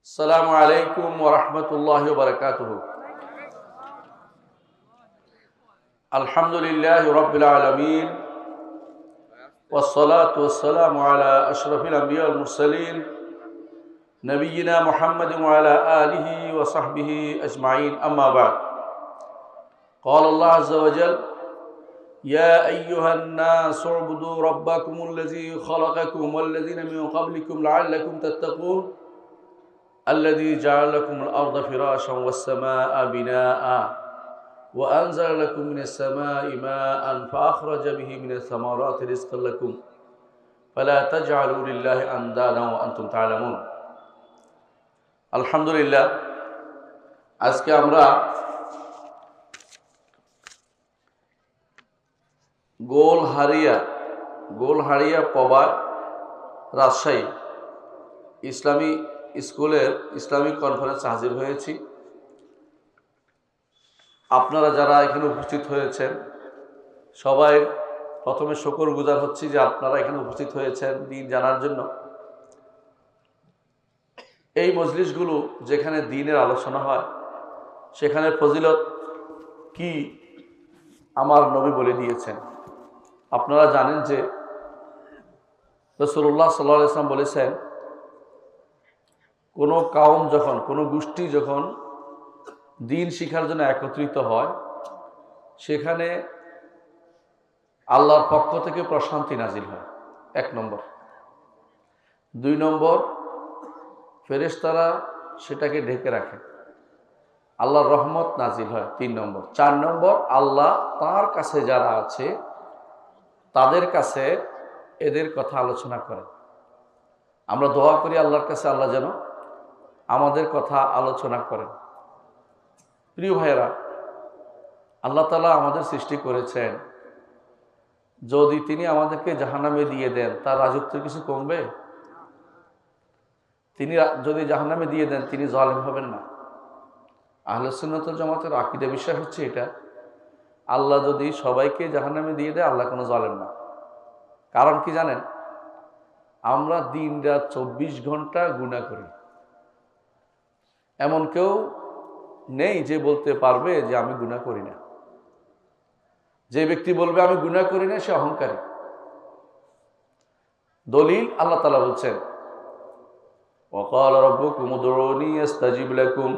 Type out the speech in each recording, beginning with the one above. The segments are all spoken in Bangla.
السلام عليكم ورحمة الله وبركاته. الحمد لله رب العالمين والصلاة والسلام على أشرف الأنبياء والمرسلين نبينا محمد وعلى آله وصحبه أجمعين. أما بعد، قال الله عز وجل: يا أيها الناس اعبدوا ربكم الذي خلقكم والذين من قبلكم لعلكم تتقون الذي جعل لكم الأرض فراشا والسماء بناء وأنزل لكم من السماء ماء فأخرج به من الثمرات رزقا لكم فلا تجعلوا لله أندادا وأنتم تعلمون. الحمد لله, আজকে আমরা গোলহারিয়া পবা রাজশাহী ইসলামী স্কুলের ইসলামিক কনফারেন্সে হাজির হয়েছি। আপনারা যারা এখানে উপস্থিত হয়েছেন সবাই প্রথমে শুকরগুজার হচ্ছি যে আপনারা এখানে উপস্থিত হয়েছেন দ্বীন জানার জন্য। এই মজলিসগুলো যেখানে দ্বীনের আলোচনা হয় সেখানে ফজিলত কি আমার নবী বলে দিয়েছেন। আপনারা জানেন যে রাসূলুল্লাহ সাল্লাল্লাহু আলাইহি ওয়াসাল্লাম বলেছেন, কোনো কাওম যখন, কোনো গোষ্ঠী যখন দ্বীন শিখার জন্য একত্রিত হয় সেখানে আল্লাহর পক্ষ থেকে প্রশান্তি নাজিল হয়, 1 নম্বর। 2 নম্বর, ফেরেশতারা সেটাকে ঢেকে রাখে, আল্লাহর রহমত নাজিল হয়। 3 নম্বর। 4 নম্বর, আল্লাহ তার কাছে যারা আছে তাদের কাছে এদের কথা আলোচনা করেন। আমরা দোয়া করি আল্লাহর কাছে আল্লাহ যেন আমাদের কথা আলোচনা করেন। প্রিয় ভাইয়েরা, আল্লাহ তাআলা আমাদের সৃষ্টি করেছেন, যদি তিনি আমাদেরকে জাহান্নামে দিয়ে দেন তার রাজত্বের কিছু কমবে? তিনি যদি জাহান্নামে দিয়ে দেন তিনি জালেম হবেন না। আহলে সুন্নাত ওয়াল জামাতের আকীদা বিশ্বাস হচ্ছে এটা, আল্লাহ যদি সবাইকে জাহান্নামে দিয়ে দেয় আল্লাহ কোনো জালেম না। কারণ কি জানেন? আমরা দিন-রাত 24 ঘন্টা গুনাহ করি। এমন কেউ নেই যে বলতে পারবে যে আমি গুনাহ করি না। যে ব্যক্তি বলবে আমি গুনাহ করি না সে অহংকারী। দলিল আল্লাহ তাআলা বলছেন, ওয়াকালা রাব্বুকুম উদউনি আস্তাজিব লাকুম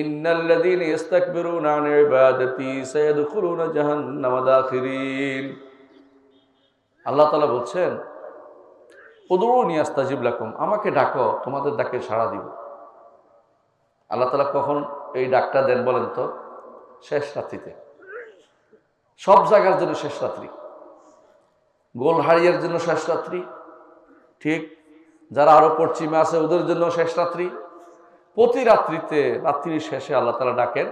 ইন্নাল্লাযীনা ইস্তাকবিরুনা আন ইবাদাতি সায়াদখুলুনা জাহান্নামা দাখিরিন। আল্লাহ তাআলা বলছেন, উদউনি আস্তাজিব লাকুম, আমাকে ডাকো তোমাদের ডাকে সাড়া দিব। আল্লাহ তাআলা কখন এই ডাকটা দেন বলেন তো? শেষ রাত্রিতে। সব জায়গার জন্য শেষ রাত্রি, গোলহারিয়ার জন্য শেষ রাত্রি, ঠিক যারা আরো পশ্চিমে আছে ওদের জন্য শেষ রাত্রি। প্রতি রাত্রিতে, রাত্রির শেষে আল্লাহ তাআলা ডাকেন,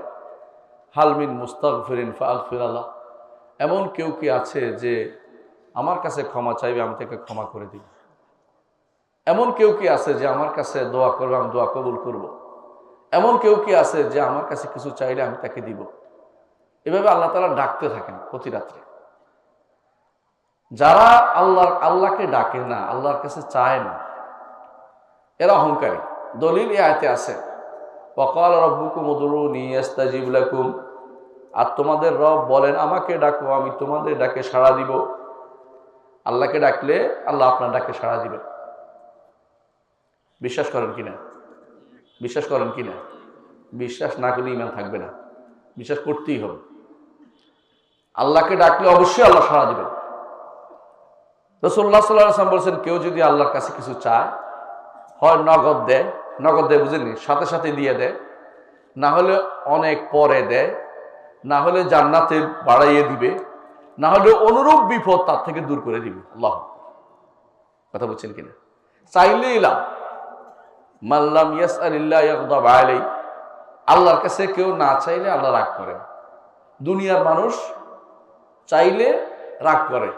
হালমিন মুস্তাগফিরিন ফাগফিরাল্লাহ, এমন কেউ কি আছে যে আমার কাছে ক্ষমা চাইবে আমি তাকে ক্ষমা করে দিব? এমন কেউ কি আছে যে আমার কাছে দোয়া করবে আমি দোয়া কবুল করব? এমন কেউ কি আছে যে আমার কাছে কিছু চাইলে আমি তাকে দিব? এভাবে আল্লাহ তাআলা ডাকতে থাকেন প্রতি রাত্রে। যারা আল্লাহকে ডাকে না, আল্লাহর কাছে চায় না, এরা অহংকারী। দলিল এই আয়াতে আছে, ওয়াকালা রাব্বুকুম উদউনি আস্তাজিব লাকুম, আর তোমাদের রব বলেন আমাকে ডাকো আমি তোমাদের ডাকে সাড়া দিব। আল্লাহকে ডাকলে আল্লাহ আপনার ডাকে সাড়া দিবেন। বিশ্বাস করেন কিনা? বিশ্বাস করেন কিনা? বিশ্বাস না করলে ঈমান থাকবে না, বিশ্বাস করতেই হবে। আল্লাহকে ডাকলে অবশ্যই আল্লাহ সাড়া দিবেন। রাসূলুল্লাহ সাল্লাল্লাহু আলাইহি ওয়াসাল্লাম বলেছেন, কেউ যদি আল্লাহর কাছে কিছু চায়, হয় নগদ দেয়, বুঝেননি, সাথে সাথে দিয়ে দেয়, না হলে অনেক পরে দেয়, না হলে জান্নাতে বাড়াইয়ে দিবে, না হলে অনুরূপ বিপদ তার থেকে দূর করে দিবে। আল্লাহ, কথা বলছেন কিনা? চাইলে ইলাম মাল্লাম ইয়াসআলিল্লাহ ইয়াগদাব আলাইহি, আল্লাহর কাছে কেউ না চাইলে আল্লাহ রাগ করেন। দুনিয়ার মানুষ চাইলে রাগ করে,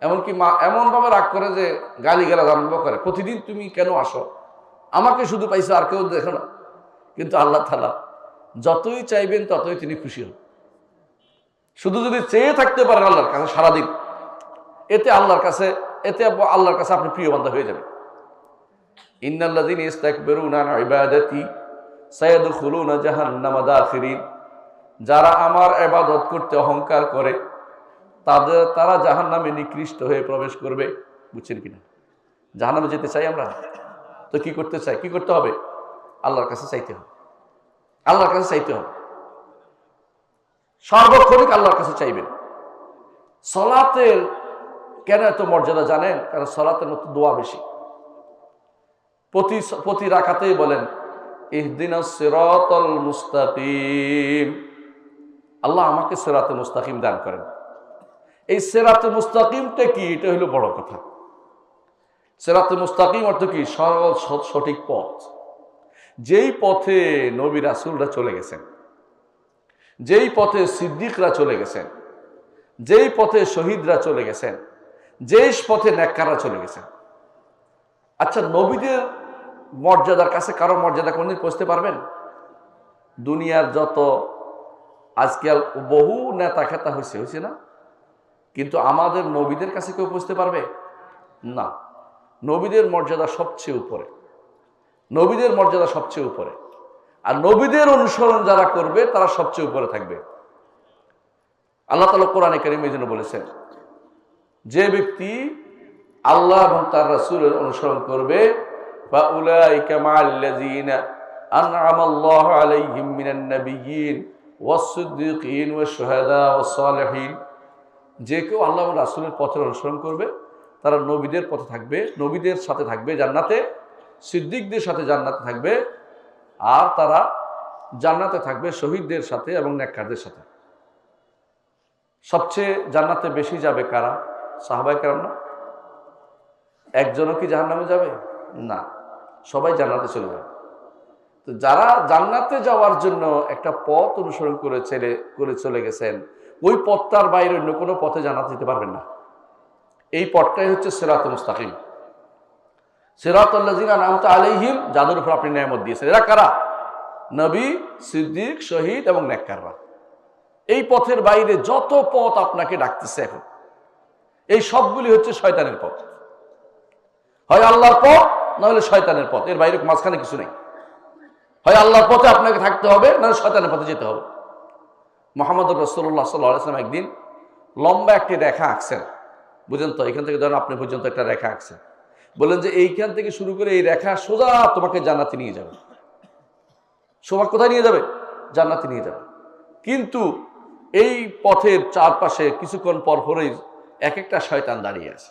এমনকি এমনভাবে রাগ করে যে গালিগালাজ আরম্ভ করে, প্রতিদিন তুমি কেন আসো, আমাকে শুধু পাইছো আর কেউ দেখো না। কিন্তু আল্লাহ তাআলা যতই চাইবেন ততই তিনি খুশি হন। শুধু যদি চেয়ে থাকতে পারেন আল্লাহর কাছে সারাদিন, এতে আল্লাহর কাছে আপনি প্রিয় বান্দা হয়ে যাবেন। ইন্নাল্লাযীনা ইস্তাকবিরুনা আন ইবাদাতি সায়াদখুলুনা জাহান্নামা দাখিরিন। যারা আমার ইবাদত করতে অহংকার করে তারা জাহান্নামে নিকৃষ্ট হয়ে প্রবেশ করবে। বুঝছেন কিনা? জাহান্নামে যেতে চাই আমরা, তো কি করতে চাই? কি করতে হবে? আল্লাহর কাছে চাইতে হবে। আল্লাহর কাছে চাইতে হবে, সর্বক্ষণিক আল্লাহর কাছে চাইবেন। সালাতের কেন এত মর্যাদা জানেন? কারণ সালাতের মতো দোয়া বেশি। প্রতি রাকাতেই বলেন ইহদিনাস সিরাতাল মুস্তাকিম, আল্লাহ আমাকে সিরাতে মুস্তাকিম দান করেন। এই সিরাতে মুস্তাকিমটা কি? এটা হলো বড় কথা। সিরাতে মুস্তাকিম অর্থ কি? সরল সঠিক পথ। যেই পথে নবী রাসূলরা চলে গেছেন, যেই পথে সিদ্দিকরা চলে গেছেন, যেই পথে শহীদরা চলে গেছেন, যেই পথে নেককাররা চলে গেছেন। আচ্ছা, নবীদের মর্যাদার কাছে কারো মর্যাদা কোনদিন পৌঁছতে পারবেন? দুনিয়ার যত আজকাল বহু নেতা খেতা হয়েছে না, কিন্তু আমাদের নবীদের কাছে কেউ পৌঁছতে পারবে না। নবীদের মর্যাদা সবচেয়ে উপরে, নবীদের মর্যাদা সবচেয়ে উপরে। আর নবীদের অনুসরণ যারা করবে তারা সবচেয়ে উপরে থাকবে। আল্লাহ তাআলা কোরআনে কারীমে এই জন্য বলেছেন, যে ব্যক্তি আল্লাহ এবং তার রাসূলের অনুসরণ করবে ফাউলাইকা মাআল্লাযীনা আন'আমাল্লাহু আলাইহিম মিনান নাবিয়্যিন ওয়াস-সিদ্দীকিন ওয়াশ-শুহাদা ওয়াস-সালিহিন। যে কেউ আল্লাহ এবং রাসূলের পথের অনুসরণ করবে তারা নবীদের পথে থাকবে, নবীদের সাথে থাকবে জান্নাতে, সিদ্দিকদের সাথে জান্নাতে থাকবে, আর তারা জান্নাতে থাকবে শহীদদের সাথে এবং নেককারদের সাথে। সবচেয়ে জান্নাতে বেশি যাবে কারা? সাহাবায়ে কেরাম না? একজনও কি জাহান্নামে যাবে? না, সবাই জান্নাতে চলে যাবে। তো যারা জান্নাতে যাওয়ার জন্য একটা পথ অনুসরণ করে চলে গেছেন, ওই পথটার বাইরে অন্য কোনো পথে জান্নাতে যেতে পারবেন না। এই পথটাই হচ্ছে সিরাতে মুস্তাকিম। সিরাতাল্লাযীনা আন'আমতা আলাইহিম, যাদের উপর আপনি নেয়ামত দিয়েছেন। এরা কারা? নবী, সিদ্দিক, শহীদ এবং নেককাররা। এই পথের বাইরে যত পথ আপনাকে ডাকতেছে এখন, এই সবগুলি হচ্ছে শয়তানের পথ। হয় আল্লাহর পথ, না হলে শয়তানের পথ। এর বাইরে মাঝখানে কিছু নেই। হয় আল্লাহর পথে আপনাকে থাকতে হবে, না হলে শয়তানের পথে যেতে হবে। মুহাম্মদুর রাসূলুল্লাহ সাল্লাল্লাহু আলাইহি ওয়াসাল্লাম একদিন লম্বা একটি রেখা আঁকছেন। বুঝেন তো? এখান থেকে ধরেন আপনি পর্যন্ত একটা রেখা আঁকছেন, বললেন যে এইখান থেকে শুরু করে এই রেখা সোজা তোমাকে জান্নাতে নিয়ে যাবে। সোজা কোথায় নিয়ে যাবে? জান্নাতে নিয়ে যাবে। কিন্তু এই পথের চারপাশে কিছুক্ষণ পরপরই এক একটা শয়তান দাঁড়িয়ে আছে।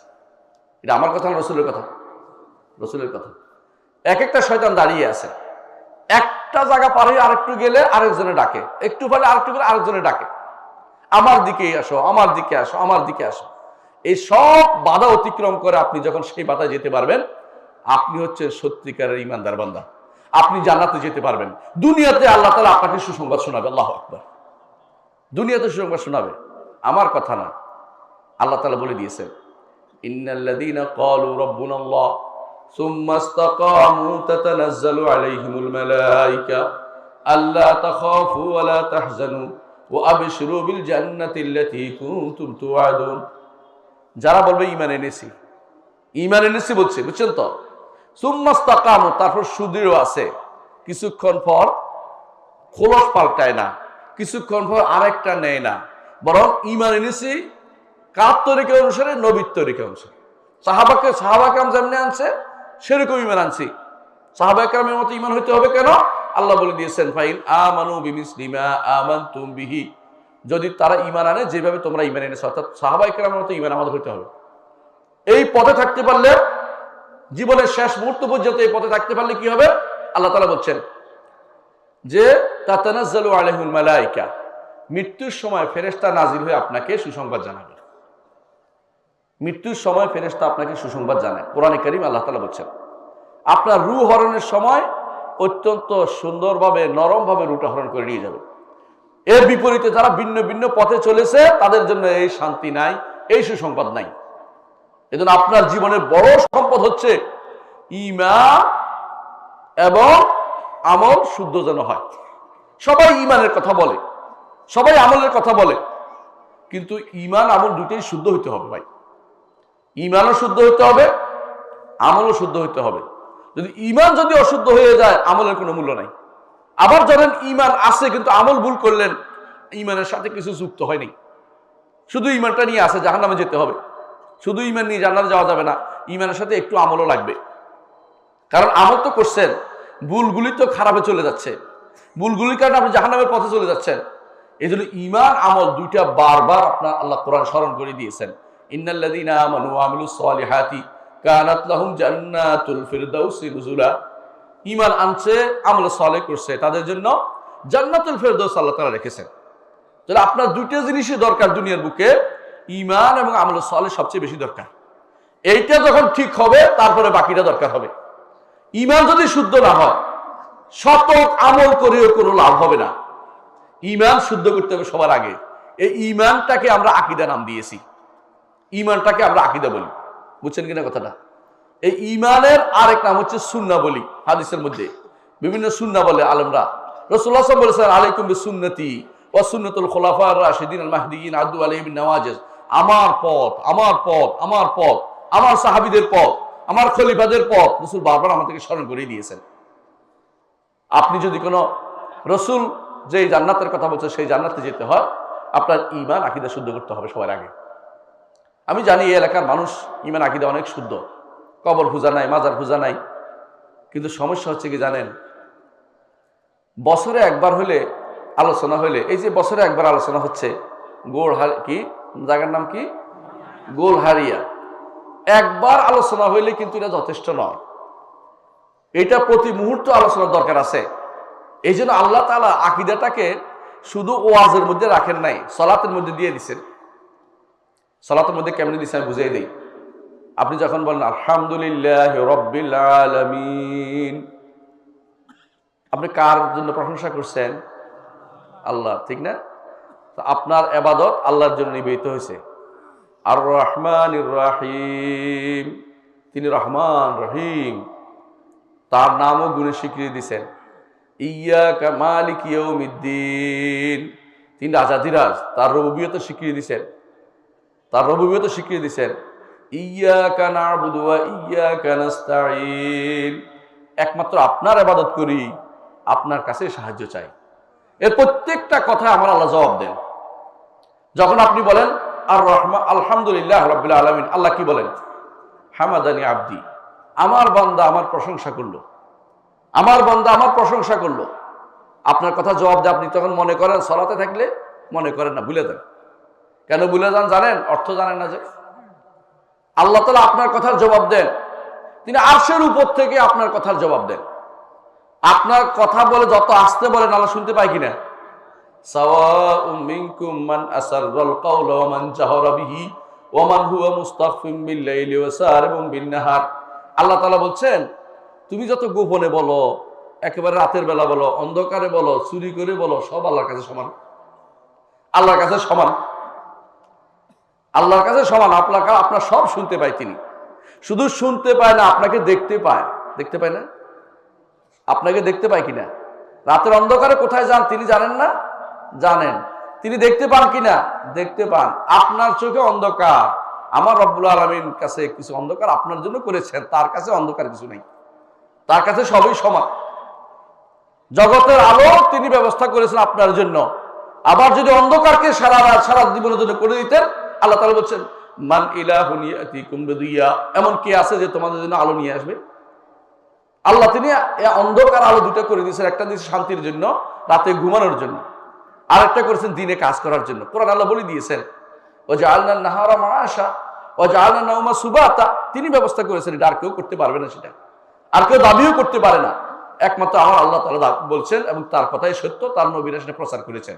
এটা আমার কথা না, রাসূলের কথা। রাসূলের কথা। এক একটা শয়তান দাঁড়িয়ে আছে। একটা জায়গা পার হয়ে আরেকটু গেলে আরেকজনে ডাকে, একটু পরে আরেকটু গেলে আরেকজনে ডাকে, আমার দিকেই আসো, আমার দিকে আসো, আমার দিকে আসো। এই সব বাধা অতিক্রম করে আপনি যখন সেই বাধায় যেতে পারবেন, আপনি হচ্ছে সত্যিকারের ইমানদার বান্দা। আপনি জান্নাতে যেতে পারবেন। দুনিয়াতে আল্লাহ তাআলা আপনাকে সুসংবাদ শোনাবে। আল্লাহু আকবার। দুনিয়াতে সুসংবাদ শোনাবে, আমার কথা না। আল্লাহ তাআলা বলে দিয়েছেন, ইন্নাল্লাযীনা ক্বালু রাব্বুনাল্লাহ সুম্মা ইসতাকামু তাতানাজ্জালু আলাইহিমুল মালায়েকা আল্লা তাখাফু ওয়া লা তাহজানু ওয়া আবশিরু বিল জান্নাতিল্লাতী কুনতুম তুআদুন। যারা বলবে ঈমান এনেছি, ঈমান এনেছি বলছে, বুঝছেন তো? সুম্মা ইসতাকামু, তারপর সুদৃঢ় আছে, কিছুক্ষণ পর খোলস পাল্টায় না, কিছুক্ষণ পর আরেকটা নেয় না, বরং ঈমান এনেছি কার তরিকা অনুসারে? নবীর তরিকা অনুসারে। সাহাবা কেরাম যেমনি আনছে সেরকম ঈমান আনছি। সাহাবা কেরামের মতো ঈমান হইতে হবে। কেন? আল্লাহ বলে দিয়েছেন, ফাইন আমানু বিমিসলি মা আমানতুম বিহি, যদি তারা ঈমান আনে যেভাবে তোমরা ঈমান এনেছো, অর্থাৎ সাহাবা কেরামের মতো ঈমান আমাদের হইতে হবে। এই পথে থাকতে পারলে, জীবনের শেষ মুহূর্ত পর্যন্ত এই পথে থাকতে পারলে কি হবে? আল্লাহ তাআলা বলছেন যে তাতানাজ্জালু আলাইহিমুল মালায়েকা, মৃত্যুর সময় ফেরেশতা নাজিল হয়ে আপনাকে সুসংবাদ জানাবে। মৃত্যুর সময় ফেরেশতা আপনাকে সুসংবাদ জানায়। কোরআনে কারীম আল্লাহ তাআলা বলছেন, আপনার রূহ হরণের সময় অত্যন্ত সুন্দরভাবে, নরমভাবে রূহটা হরণ করে নিয়ে যাবে। এর বিপরীতে যারা ভিন্ন ভিন্ন পথে চলেছে তাদের জন্য এই শান্তি নাই, এই সুসংবাদ নাই। এজন্য আপনার জীবনের বড় সম্পদ হচ্ছে ঈমান এবং আমল শুদ্ধ যেন হয়। সবাই ঈমানের কথা বলে, সবাই আমলের কথা বলে, কিন্তু ঈমান আমল দুটোই শুদ্ধ হইতে হবে ভাই। ঈমানও শুদ্ধ হইতে হবে, আমলও শুদ্ধ হইতে হবে। যদি অশুদ্ধ হয়ে যায় আমলের কোনো মূল্য নাই। আবার ধরেন ঈমান আছে কিন্তু আমল ভুল করলেন, ঈমানের সাথে কিছু যুক্ত হয়নি, শুধু ঈমানটা নিয়ে আছে, জাহান্নামে যেতে হবে। শুধু ঈমান নিয়ে জান্নাতে যাওয়া যাবে না, ঈমানের সাথে একটু আমলও লাগবে। কারণ আমল তো করছেন, ভুলগুলি তো খারাপে চলে যাচ্ছে, ভুলগুলির কারণে আপনি জাহান্নামের পথে চলে যাচ্ছেন। এই জন্য ঈমান আমল দুইটা বারবার আপনার আল্লাহ কোরআন স্মরণ করে দিয়েছেন। ইন্নাল্লাযীনা আমানু ওয়া আমিলুস সালিহাতি কানাত লাহুম জান্নাতুল ফিরদাউসি নুজুলা। ঈমান আনছে, আমল সালেহ করছে, তাদের জন্য জান্নাতুল ফিরদাউস আল্লাহ তাআলা রেখেছেন। তাহলে আপনার দুইটা জিনিসই দরকার দুনিয়ার বুকে, ঈমান এবং আমল সালেহ সবচেয়ে বেশি দরকার। এইটা যখন ঠিক হবে তারপরে বাকিটা দরকার হবে। ঈমান যদি শুদ্ধ না হয়, শত আমল করেও কোনো লাভ হবে না। ঈমান শুদ্ধ করতে হবে সবার আগে। এই ঈমানটাকে আমরা আকীদা নাম দিয়েছি, ঈমানটাকে আমরা আকীদা বলি, বুঝছেন কিনা কথাটা? এই ঈমানের আরেক নাম হচ্ছে সুন্নাহ বলি। হাদিসের মধ্যে বিভিন্ন সুন্নাহ বলে আলেমরা। রাসূলুল্লাহ সাল্লাল্লাহু আলাইহি ওয়াসাল্লাম বলেছেন, আলাইকুম বিসুন্নতি ওয়া সুন্নাতুল খুলাফার রাশিদিন আল মাহদিয়িন আদু আলাইহি বিন নওয়াজিজ। আমার পথ, আমার পথ, আমার পথ, আমার সাহাবীদের পথ, আমার খলিফাদের পথ রাসূল বারবার আমাদেরকে স্মরণ করিয়ে দিয়েছেন। আপনি যদি কোনো রাসূল যে জান্নাতের কথা বলছে সেই জান্নাতে যেতে হয়, আপনার ঈমান আকীদা শুদ্ধ করতে হবে সবার আগে। আমি জানি এই এলাকার মানুষ ঈমান আকীদা অনেক শুদ্ধ, কবর পূজা নাই, মাজার পূজা নাই, কিন্তু সমস্যা হচ্ছে কি জানেন, বছরে একবার হলে আলোচনা হলে, এই যে বছরে একবার আলোচনা হচ্ছে কি জায়গার নাম কি, গোলহারিয়া, একবার আলোচনা হইলে কিন্তু এটা যথেষ্ট নয়, এটা প্রতি মুহূর্ত আলোচনার দরকার আছে। এই জন্য আল্লাহ তাআলা আকীদাটাকে শুধু ওয়াজের মধ্যে রাখেন নাই, সালাতের মধ্যে দিয়ে দিচ্ছেন। সালাতের মধ্যে কেমনে দিচ্ছেন আমি বুঝিয়ে দিই। আপনি যখন বলেন আলহামদুলিল্লাহি রাব্বিল আলামিন, আপনি কার জন্য প্রশংসা করছেন? আল্লাহ, ঠিক না? আপনার ইবাদত আল্লাহর জন্য নিবেদিত হয়েছে। আর রহমানির রহিম, তিনি রহমান রহিম, তার নামও গুণে স্বীকৃতি দিয়েছেন। ইয়াকা মালিক ইয়াউমিদ্দিন, তিনি রাজাধিরাজ, তার রুবুবিয়ত স্বীকৃতি দিয়েছেন, তার রুবুবিয়ত স্বীকৃতি দিয়েছেন। ইয়াকা না'বুদু ওয়া ইয়াকা নাস্তাঈন, একমাত্র আপনার ইবাদত করি, আপনার কাছে সাহায্য চাই। এর প্রত্যেকটা কথা আমার আল্লাহ জবাব দেন। যখন আপনি বলেন আর রহমান আলহামদুলিল্লাহ রাব্বিল আলামিন, আল্লাহ কি বলেন? হামাদানি আবদি, আমার বান্দা আমার প্রশংসা করলো, আমার বান্দা আমার প্রশংসা করলো। আপনার কথা জবাব দেয়। আপনি তখন মনে করেন, সালাতে থাকলে মনে করেন না, ভুলে যান। কেন ভুলে যান জানেন? অর্থ জানেন না যে আল্লাহ তাআলা আপনার কথার জবাব দেন, তিনি আরশের উপর থেকে আপনার কথার জবাব দেন। আপনার কথা বলে যত আস্তে বলেন আল্লাহ শুনতে পায় কিনা? সাওয়াউম মিনকুম মান আসাররাল কাওলা ওয়া মান জাহারা বিহি ওয়া মান হুয়া মুস্তাগফিন বিল লাইলি ওয়া সারিবুম বিন নাহার। আল্লাহ তাআলা বলছেন, তুমি যত গোপনে বলো, একেবারে রাতের বেলা বলো, অন্ধকারে বলো, চুরি করে বলো, সব আল্লাহর কাছে সমান। আল্লাহর কাছে সমান, আল্লাহর কাছে সমান। আপনার সব শুনতে পায় তিনি। শুধু শুনতে পায় না, আপনাকে দেখতে পায়। দেখতে পায় না? আপনাকে দেখতে পায় কিনা? রাতের অন্ধকারে কোথায় যান তিনি জানেন না? জানেন। তিনি দেখতে পান কিনা? দেখতে পান। আপনার চোখে অন্ধকার, আমার রব্বুল আলামিন কাছে কিছু অন্ধকার আপনার জন্য করেছেন, তার কাছে অন্ধকার কিছু নেই, তার কাছে সবই সমান। জগতের আলো তিনি ব্যবস্থা করেছেন আপনার জন্য। আবার যদি অন্ধকারকে সারা জীবনের জন্য করে দিতেন, আল্লাহ তাআলা বলছেন মান ইলাহুন ইয়াতিকুম বিদিয়া, এমন কি আছে যে তোমাদের জন্য আলো নিয়ে আসবে? আল্লাহ তিনি অন্ধকার আলো দুটো করে দিয়েছেন। একটা দিয়েছে শান্তির জন্য, রাতে ঘুমানোর জন্য, আরেকটা করেছেন দিনে কাজ করার জন্য। কোরআন আল্লাহ বলে দিয়েছেন ওয়াজআলনা নাহারা মাআশা ওয়াজআলনা নাওমা সুবাতা, তিনি ব্যবস্থা করেছেন। এটা আর কেউ করতে পারবে না, সেটা আর কেউ দাবিও করতে পারে না, একমাত্র আমার আল্লাহ তাআলা বলছেন, এবং তার কথাই সত্য, তার নবীরা সেটা প্রচার করেছেন।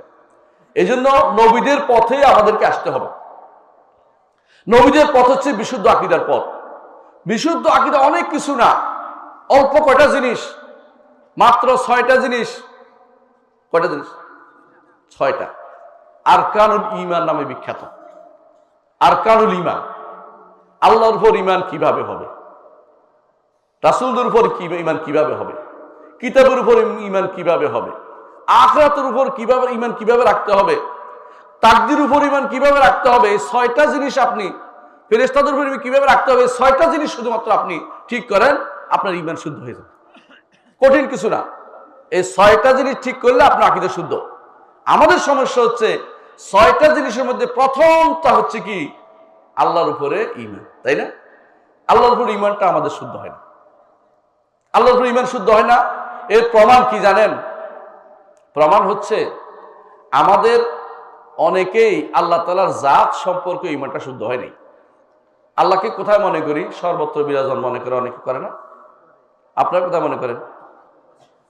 এই জন্য নবীদের পথে আমাদেরকে আসতে হবে। নবীদের পথ হচ্ছে বিশুদ্ধ আকীদার পথ। বিশুদ্ধ আকীদা অনেক কিছু না, অল্প কয়টা জিনিস, মাত্র 6টা জিনিস। কয়টা জিনিস? 6টা। আরকানুল ঈমান নামে বিখ্যাত। আরকানুল ঈমান, আল্লাহর উপর ঈমান কিভাবে হবে, রাসূলদের উপর ঈমান কিভাবে হবে, কিতাবের উপর ঈমান কিভাবে হবে, আখিরাতের উপর কিভাবে ঈমান কিভাবে রাখতে হবে, তাকদীর উপর ঈমান কিভাবে রাখতে হবে। এই 6টা জিনিস আপনি, ফেরেশতাদের উপর ঈমান কিভাবে রাখতে হবে, 6টা জিনিস শুধুমাত্র আপনি ঠিক করেন, আপনার ইমান শুদ্ধ হয়ে যাবে। কঠিন কিছু না, এই 6টা জিনিস ঠিক করলে আপনার আকীদা শুদ্ধ। আমাদের সমস্যা হচ্ছে 6টা জিনিসের মধ্যে প্রথমটা হচ্ছে কি আল্লাহর উপরে ইমান, তাই না? আল্লাহর উপর ইমানটা আমাদের শুদ্ধ হয় না। আল্লাহর উপর ইমান শুদ্ধ হয় না, এর প্রমাণ কি জানেন? প্রমাণ হচ্ছে আমাদের অনেকেই আল্লাহ তাআলার জাত সম্পর্কে ইমানটা শুদ্ধ হয় নাই। আল্লাহকে কোথায় মনে করি? সর্বত্র বিরাজন মনে করে, অনেকে করে না? আপনারা কোথায় মনে করেন?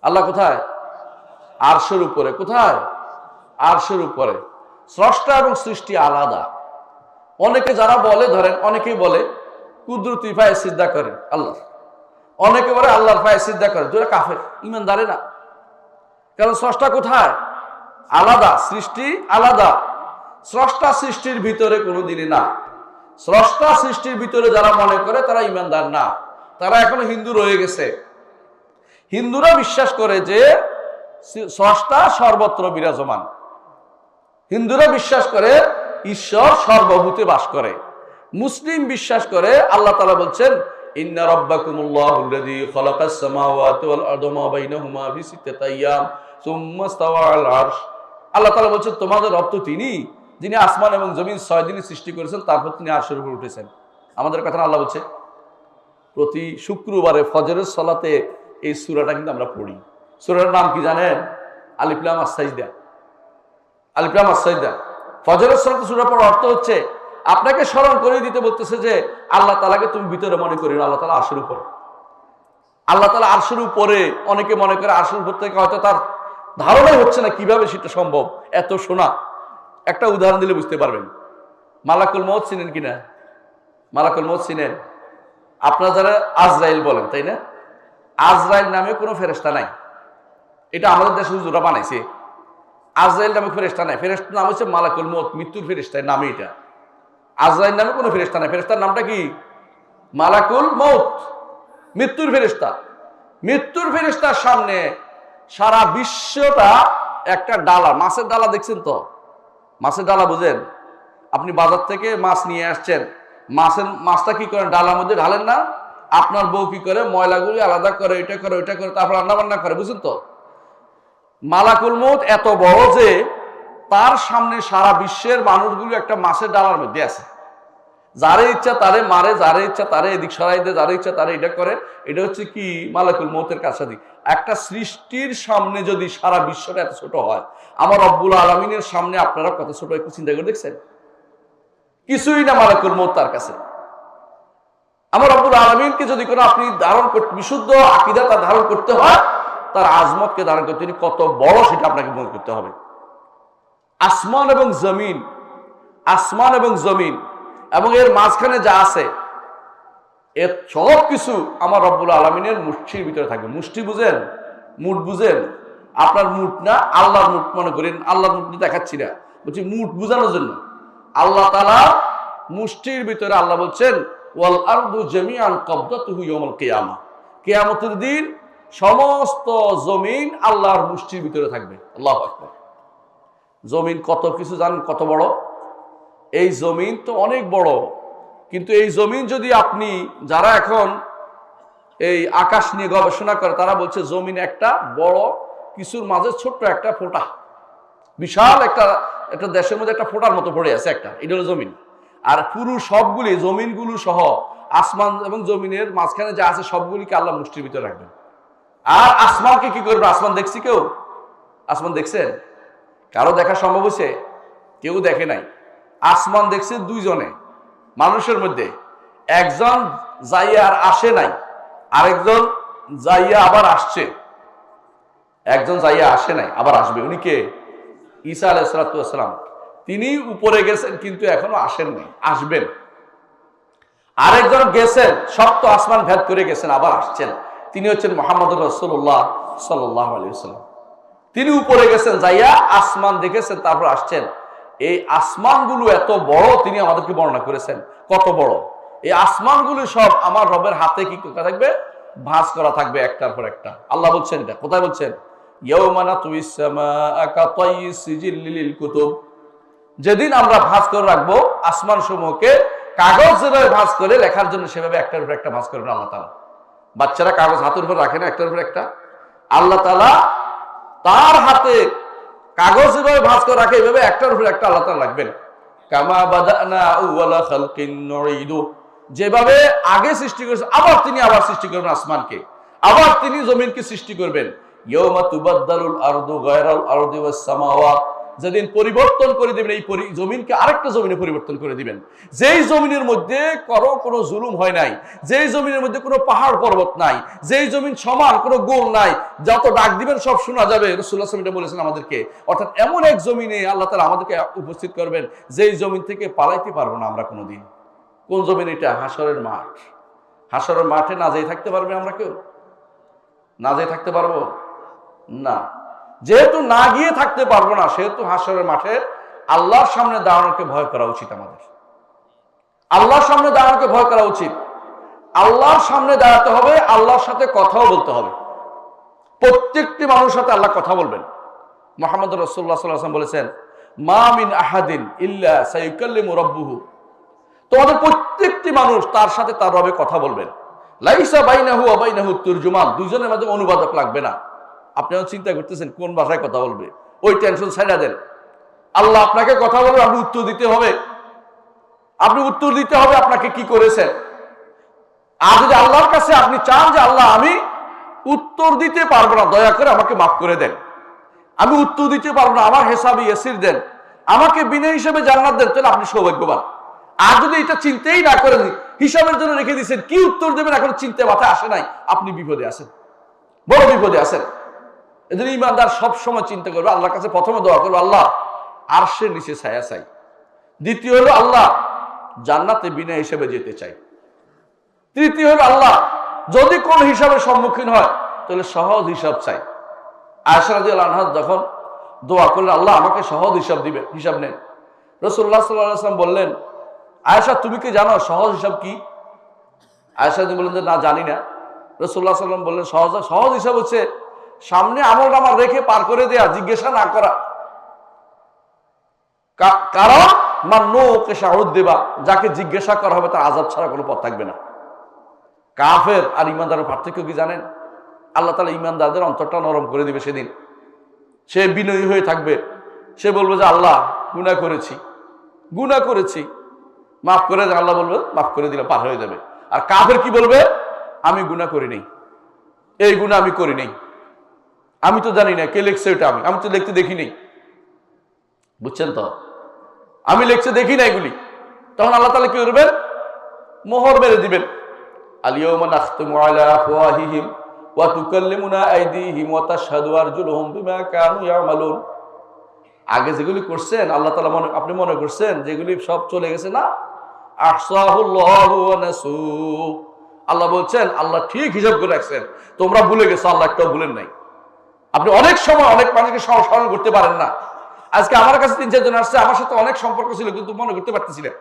আল্লাহ কোথায়? আরশের উপরে। কোথায়? আরশের উপরে। স্রষ্টা এবং সৃষ্টি আলাদা। অনেকে যারা বলে, ধরেন অনেকেই বলে কুদরতি পায়ে সিজদা করে আল্লাহ, অনেকে বলে আল্লাহর পায়ে সিজদা করে, দুটো কাফের, ইমানদারে না। কারণ স্রষ্টা কোথায়? আলাদা, সৃষ্টি আলাদা। স্রষ্টা সৃষ্টির ভিতরে কোনোদিনই না। স্রষ্টা সৃষ্টির ভিতরে যারা মনে করে তারা ইমানদার না, তারা এখনো হিন্দু রয়ে গেছে। হিন্দুরা বিশ্বাস করে যে স্রষ্টা সর্বত্র বিরাজমান। হিন্দুরা বিশ্বাস করে ঈশ্বর সর্বভূতে বাস করে। মুসলিম বিশ্বাস করে আল্লাহ তাআলা বলছেন ইন্না রাব্বাকুমুল্লাহুল্লাযী খালাকাস সামাওয়াতি ওয়াল আরদা ওয়া মা বাইনাহুমা ফি সিত্তাতি আইয়াম সুম্মা ইসতাওয়া আলাল আরশ। আল্লাহ তাআলা বলছেন তোমাদের রব তো তিনি, যিনি আসমান এবং জমিন 6 দিনে সৃষ্টি করেছেন, তারপর তিনি আরশের উপর উঠেছেন। আমাদের কথা আল্লাহ বলছে। প্রতি শুক্রবারে ফজরের সালাতে এই সূরাটা কিন্তু আমরা পড়ি। সূরাটার নাম কি জানেন? আলিফ লাম আস-সাজদা। আলিফ লাম আস-সাজদা। ফজরের সালাতে সূরা পড়ার অর্থ হচ্ছে আপনাকে স্মরণ করে দিতে বলতেছে যে আল্লাহ তাআলাকে তুমি ভিতরে মনে করি না, আল্লাহ তাআলা আরশের উপরে। আল্লাহ তাআলা আরশের উপরে। অনেকে মনে করে আরশের উপর থেকে হয়তো তার ধারণাই হচ্ছে না কিভাবে সেটা সম্ভব, এত শোনা। একটা উদাহরণ দিলে বুঝতে পারবেন। মালাকুল মউত চিনেন কিনা? মালাকুল মউত চিনেন? আপনারা যারা আজরাইল বলেন, তাই না? আজরাইল নামে কোনো ফেরেশতা নাই। এটা আমাদের দেশে হুজুরা বানাইছে। আজরাইল নামে ফেরেশতা নাই। ফেরেশতার নাম হচ্ছে মালাকুল মউত, মৃত্যুর ফেরেশতার নামে এটা। আজরাইল নামে কোনো ফেরেশতা নাই। ফেরেশতার নামটা কি? মালাকুল মউত, মৃত্যুর ফেরেশতা। মৃত্যুর ফেরেশতার সামনে সারা বিশ্বটা একটা ডালা, মাছের ডালা দেখছেন তো? মাছের ডালা বুঝেন? আপনি বাজার থেকে মাছ নিয়ে আসছেন, মাছটা কি করেন? ডালার মধ্যে ঢালেন না? আপনার বউ কি করে? ময়লাগুলি আলাদা করে, এটা করে, ওইটা করে, তারপর রান্না বান্না করে, বুঝছেন তো? মালাকুল মউত এত বড় যে তার সামনে সারা বিশ্বের মানুষগুলো একটা মাছের ডালার মধ্যে আছে। যারে ইচ্ছা তারে মারে, যারে ইচ্ছা তারে এদিক সরাই দেয়, যারে ইচ্ছা তারে এটা করে। এটা হচ্ছে কি? মালাকুল মউতের কাছাকাছি। একটা সৃষ্টির সামনে যদি সারা বিশ্বটা এত ছোট হয়, আমার রব্বুল আলামিনের সামনে আপনারা কত ছোট, একটু চিন্তা করে দেখছেন? কিছুই না মালাকুল মউত তার কাছে। আমার রব্বুল আলামিনকে যদি কোনো আপনি ধারণ করতে, বিশুদ্ধ আকীদা তার ধারণ করতে হয়, তার আজমতকে ধারণ করতে তিনি কত বড় সেটা আপনাকে মনে করতে হবে। আসমান এবং জমিন, আসমান এবং জমিন এবং এর মাঝখানে যা আছে, এর সব কিছু আমার রব্বুল আলামিনের মুষ্টির ভিতরে থাকবে। মুষ্টি বুঝেন? মুঠ বুঝেন? আপনার মুঠ না, আল্লাহর মুঠ মনে করেন। আল্লাহর মুঠ দেখাচ্ছি না, বলছি মুঠ বুঝানোর জন্য। আল্লাহ তাআলা মুষ্টির ভিতরে। আল্লাহ বলছেন ওয়াল আরদু জামিআন কবদাতুহু ইয়াউমাল কিয়ামা। কিয়ামতের দিন সমস্ত জমিন আল্লাহর মুষ্টির ভিতরে থাকবে। আল্লাহু আকবার। জমিন কত কিছু জানেন? কত বড় এই জমিন! তো অনেক বড়। কিন্তু এই জমিন যদি আপনি, যারা এখন এই আকাশ নিয়ে গবেষণা করে, তারা বলছে জমিন একটা বড় কিছুর মাঝে ছোট্ট একটা ফোঁটা, বিশাল একটা দেশের মধ্যে একটা ফোঁটার মতো পড়ে আছে একটা, এটা হলো জমিন। আর পুরো সবগুলি জমিনগুলো সহ আসমান এবং জমিনের মাঝখানে যা আছে সবগুলিকে আল্লাহ মুষ্টির ভিতরে রাখবেন। আর আসমানকে কি করবে? আসমান দেখছি কেউ? আসমান দেখছেন? কারো দেখা সম্ভব হয়েছে? কেউ দেখে নাই। আসমান দেখছে দুইজনে মানুষের মধ্যে। একজন যাইয়া আর আসে নাই, আরেকজন যাইয়া আবার আসছে। একজন যাইয়া আসে নাই, আবার আসবে। উনি কে? ঈসা আলাইহিস সালাম। তিনি উপরে গেছেন কিন্তু এখনো আসেন নাই, আসবেন। আরেকজন গেছেন, সপ্ত আসমান ভেদ করে গেছেন, আবার আসছেন। তিনি হচ্ছেন মুহাম্মদুর রাসূলুল্লাহ সাল্লাল্লাহু আলাইহি ওয়াসাল্লাম। তিনি উপরে গেছেন, যাইয়া আসমান দেখেছেন, তারপর আসছেন। এই আসমানগুলো এত বড়, তিনি আমাদেরকে বর্ণনা করেছেন কত বড়। এই আসমানগুলো সব আমার রবের হাতে কি থাকবে? ভাঁজ করা থাকবে একটার পর একটা। আল্লাহ বলছেন, এটা কোথায় বলছেন? ইয়াউমা নাতুইস সামাআ কাতাইয়িস সিজিল লিল কুতুব। যেদিন আমরা ভাঁজ করে রাখবো আসমান সমূহকে, কাগজ যেভাবে ভাঁজ করে লেখার জন্য সেভাবে একটার উপর একটা ভাঁজ করবেন আল্লাহ তাআলা। বাচ্চারা কাগজ হাতের উপর রাখে না, একটার উপর একটা। আল্লাহ তাআলা তার হাতে কাগজ এভাবে ভাঁজ করে রাখে, এভাবে একটার উপর একটা আল্লাহ তাআলা রাখবেন। কামা বাদানা আউওয়ালা খালকিন নুঈদু, যেভাবে আগে সৃষ্টি করেছেন আবার তিনি আবার সৃষ্টি করবেন আসমানকে, আবার তিনি জমিনকে সৃষ্টি করবেন। ইয়াউমা তুবাদদালুল আরদু গায়রাল আরদি ওয়াস সামাওয়াত, যেদিন পরিবর্তন করে দিবেন এই জমিনকে আরেকটা জমিনে পরিবর্তন করে দিবেন, যেই জমিনের মধ্যে কোনো জুলুম হয় নাই, যেই জমিনের মধ্যে কোনো পাহাড় পর্বত নাই, যেই জমিন সমান কোনো গোল নাই, যত ডাক দিবেন সব শোনা যাবে। রাসূলুল্লাহ সাল্লাল্লাহু আলাইহি ওয়াসাল্লাম বলেছেন আমাদেরকে, অর্থাৎ এমন এক জমিনে আল্লাহ তাআলা আমাদেরকে উপস্থিত করবেন যেই জমিন থেকে পালাইতে পারবো না আমরা কোনোদিন। কোন জমিন এটা? হাসরের মাঠ। হাসরের মাঠে না যেয়ে থাকতে পারবে আমরা কেউ? না যেয়ে থাকতে পারবো না। যেহেতু না গিয়ে থাকতে পারবো না, সেহেতু হাসরের মাঠে আল্লাহর সামনে দাঁড়ানোকে ভয় করা উচিত আমাদের। আল্লাহর সামনে দাঁড়ানোকে ভয় করা উচিত। আল্লাহর সামনে দাঁড়াতে হবে, আল্লাহর সাথে কথাও বলতে হবে। প্রত্যেকটি মানুষের সাথে আল্লাহ কথা বলবেন। মুহাম্মদ রাসূলুল্লাহ সাল্লাল্লাহু আলাইহি ওয়াসাল্লাম বলেছেন, মা মিন আহাদিন ইল্লা সাইয়ুকাল্লিমু রাব্বুহু, তোমাদের প্রত্যেকটি মানুষ তার সাথে তার রবে কথা বলবেন। লাইসা বাইনাহু ওয়া বাইনাহু তুরজুমান, দুইজনের মাঝে অনুবাদক লাগবে না। আপনিও চিন্তা করতেছেন কোন ভাষায় কথা বলবে, ওই টেনশন ছাইড়া দেন। আল্লাহ আপনাকে কথা বলবে, আপনি উত্তর দিতে হবে। আপনি উত্তর দিতে হবে আপনাকে কি করেছেন। আর যদি আল্লাহর কাছে আপনি চান যে আল্লাহ আমি উত্তর দিতে পারবো না, দয়া করে আমাকে মাফ করে দেন, আমি উত্তর দিতে পারবো না, আমার হিসাবে ইয়াসির দেন, আমাকে বিনা হিসেবে জান্নাত দেন, তাহলে আপনি সৌভাগ্যবান। আর যদি এটা চিন্তাই না করেন, হিসাবের জন্য রেখে দিয়েছেন, কি উত্তর দেবেন এখন চিন্তা মাথায় আসে নাই, আপনি বিপদে আছেন, বড় বিপদে আছেন। এজন্য ইমানদার সব সময় চিন্তা করবে, আল্লাহর কাছে প্রথমে দোয়া করবে আল্লাহ আরশের নিচে ছায়া চাই, দ্বিতীয় হলো আল্লাহ জান্নাতে বিনা হিসেবে যেতে চাই, তৃতীয় হলো আল্লাহ যদি কোন হিসাবের সম্মুখীন হয় তাহলে সহজ হিসাব চাই। আয়েশা রাদিয়াল্লাহু আনহা যখন দোয়া করলেন আল্লাহ আমাকে সহজ হিসাব দিবেন, হিসাব নেন, রাসূলুল্লাহ সাল্লাল্লাহু আলাইহি ওয়াসাল্লাম বললেন, আয়েশা তুমি কি জানো সহজ হিসাব কি? আয়েশা বললেন যে না জানি না। রাসূলুল্লাহ সাল্লাল্লাহু আলাইহি ওয়াসাল্লাম বললেন সহজ হিসাব হচ্ছে সামনে আমল আমার রেখে পার করে দেয়া, জিজ্ঞাসা না করা। কারণ মান্নুকে শাহুদ দেবা, যাকে জিজ্ঞাসা করা হবে তার আযাব ছাড়া কোনো পথ থাকবে না। কাফের আর ইমানদারের পার্থক্য কি জানেন? আল্লাহ তাআলা ইমানদারদের অন্তরটা নরম করে দিবে সেদিন। সে বিনয়ী হয়ে থাকবে, সে বলবে যে আল্লাহ গুনাহ করেছি মাফ করে দেন। আল্লাহ বলবে মাফ করে দিলে পার হয়ে যাবে। আর কাফের কি বলবে? আমি গুনাহ করি নাই, এই গুনাহ আমি করি নাই, আমি তো জানি না কে লিখছে এটা, আমি তো লিখতে দেখি নাই। বুঝছেন তো? আমি লিখতে দেখি না এগুলি। তখন আল্লাহ তাআলা কি করবেন? মোহর মেরে দিবেন। আল-ইয়াওমা নাখতিমু আলা আফওয়াহিহিম ওয়া তুকাল্লিমুনা আইদিহিম ওয়া তাশহাদু আরজুলুহুম বিমা কানু ইয়ামালুন। আগে যেগুলি করছেন আল্লাহ তাআলা আপনি মনে করছেন যেগুলি সব চলে গেছে না? আহসাহুল্লাহু ওয়া নাসু। আল্লাহ বলছেন আল্লাহ ঠিক হিসাব করে রাখছেন, তোমরা ভুলে গেছো, আল্লাহ একটাও ভুলেন নাই। আপনি অনেক সময় অনেক মানুষকে স্মরণ করতে পারেন না। আজকে আমার কাছে 3-4 জন আসছে, আমার সাথে অনেক সম্পর্ক ছিল কিন্তু মনে করতে পারতেছি না।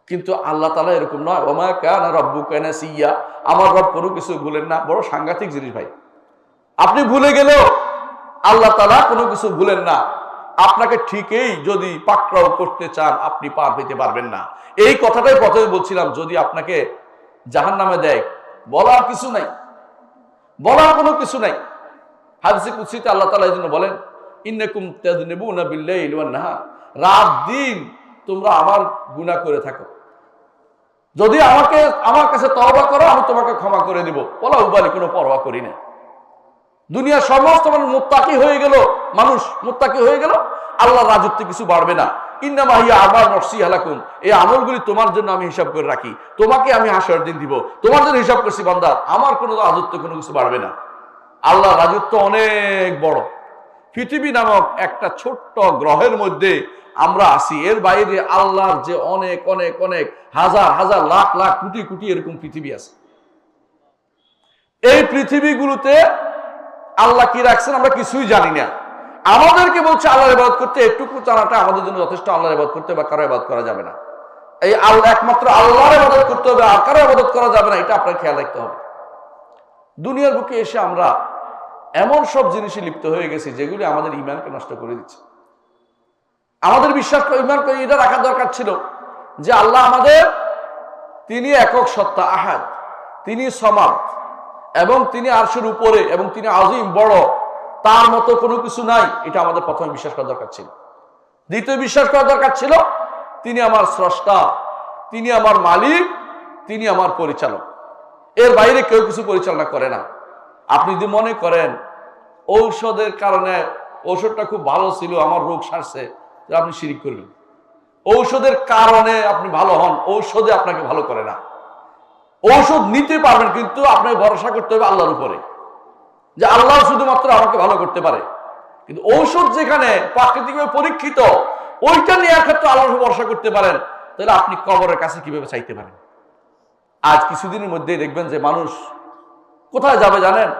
কিন্তু আল্লাহ তাআলা এরকম নয়, ওমা কানা রাব্বুকা নাসিয়া, আমার রব কোনো কিছু ভুলেন না। বড় সাংঘাতিক জিনিস ভাই। আপনি ভুলে গেলেও আল্লাহ তাআলা কোনো কিছু ভুলেন না। আপনাকে ঠিকই যদি পাকড়াও করতে চান আপনি পার পেতে পারবেন না। এই কথাটাই প্রথমে বলছিলাম, যদি আপনাকে জাহান্নামে দেয় বলার কিছু নাই, বলার কোনো কিছু নাই। হাদিসে কুদসিতে আল্লাহ তাআলা এজন্য বলেন ইন্নাকুম তাযনিবুনা বিল-লাইলি ওয়ান-নাহার, রাত দিন তোমরা আমার গুনাহ করে থাকো, যদি আমার কাছে তওবা করো আমি তোমাকে ক্ষমা করে দিব। ওলা উবালি, কোনো পরোয়া করি না। দুনিয়ার সমস্ত মানুষ মুত্তাকি হয়ে গেল, আল্লাহর রাজত্বে কিছু বাড়বে না। ইন্নামা হিয়া আমার নফসি হালাকুম, এই আমলগুলি তোমার জন্য আমি হিসাব করে রাখি, তোমাকে আমি হাসরের দিন দিব, তোমার জন্য হিসাব করছি বান্দা, আমার কোনো রাজত্বে কোনো কিছু বাড়বে না। আল্লাহর রাজত্ব অনেক বড়। পৃথিবী নামক একটা ছোট্ট গ্রহের মধ্যে আমরা আছি, এর বাইরে আল্লাহর যে অনেক অনেক অনেক হাজার হাজার লাখ লাখ কোটি কোটি এরকম পৃথিবী আছে। এই পৃথিবীগুলোতে আল্লাহ কি রাখছেন আমরা কিছুই জানি না। আমাদেরকে বলছে আল্লাহর ইবাদত করতে, এটুকু জানাটা আমাদের জন্য যথেষ্ট। আল্লাহর ইবাদত করতে বা কারো ইবাদত করা যাবে না। এই আল্লাহ একমাত্র আল্লাহর ইবাদত করতে হবে, আর কারো ইবাদত করা যাবে না, এটা আপনার খেয়াল রাখতে হবে। দুনিয়ার বুকে এসে আমরা এমন সব জিনিসে লিপ্ত হয়ে গেছি যেগুলি আমাদের ঈমানকে নষ্ট করে দিচ্ছে। আমাদের বিশ্বাস করে ঈমান করে এটা রাখা দরকার ছিল যে আল্লাহ আমাদের, তিনি একক সত্তা আহাদ, তিনি সমাদ এবং তিনি আরশের উপরে এবং তিনি আজিম বড়, তার মতো কোনো কিছু নাই, এটা আমাদের প্রথমে বিশ্বাস করা দরকার ছিল। দ্বিতীয় বিশ্বাস করা দরকার ছিল তিনি আমার স্রষ্টা, তিনি আমার মালিক, তিনি আমার পরিচালক, এর বাইরে কেউ কিছু পরিচালনা করে না। আপনি যদি মনে করেন ঔষধের কারণে ঔষধটা খুব ভালো ছিল, আমার রোগ সারছে, আপনি শিরিক করবেন। ঔষধের কারণে আপনি ভালো হন, ঔষধে আপনাকে ভালো করে না। ঔষধ নিতে পারবেন, কিন্তু আপনাকে ভরসা করতে হবে আল্লাহর উপরে, যে আল্লাহ শুধুমাত্র আমাকে ভালো করতে পারে। কিন্তু ঔষধ যেখানে প্রাকৃতিকভাবে পরীক্ষিত, ওইটা নেওয়ার ক্ষেত্রে আল্লাহর ভরসা করতে পারেন, তাহলে আপনি কবরের কাছে কিভাবে চাইতে পারেন? আজ কিছুদিনের মধ্যেই দেখবেন যে মানুষ কোথায় যাবে জানেন?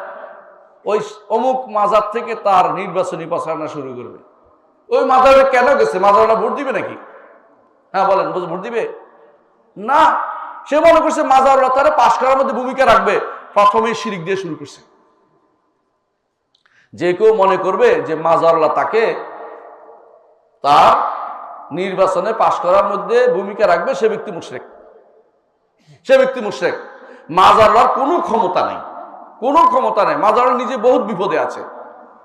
ওই অমুক মাজার থেকে তার নির্বাচনী প্রচারণা শুরু করবে। ওই মাজারে কেন গেছে? মাজারওয়ালা ভোট দিবে নাকি? হ্যাঁ বলেন, ভোট দিবে না। সে মনে করছে মাজারওয়ালা তারা পাশ করার মধ্যে ভূমিকা রাখবে, প্রথমেই শিরিক দিয়ে শুরু করছে। যে কেউ মনে করবে যে মাজারওয়ালা তাকে তার নির্বাচনে পাশ করার মধ্যে ভূমিকা রাখবে, সে ব্যক্তি মুশরিক। সে ব্যক্তি মুশরিক। মাজারওয়ালার কোনো ক্ষমতা নেই, কোনো ক্ষমতা নেই। মাজারওয়ালা নিজে বহুত বিপদে আছে,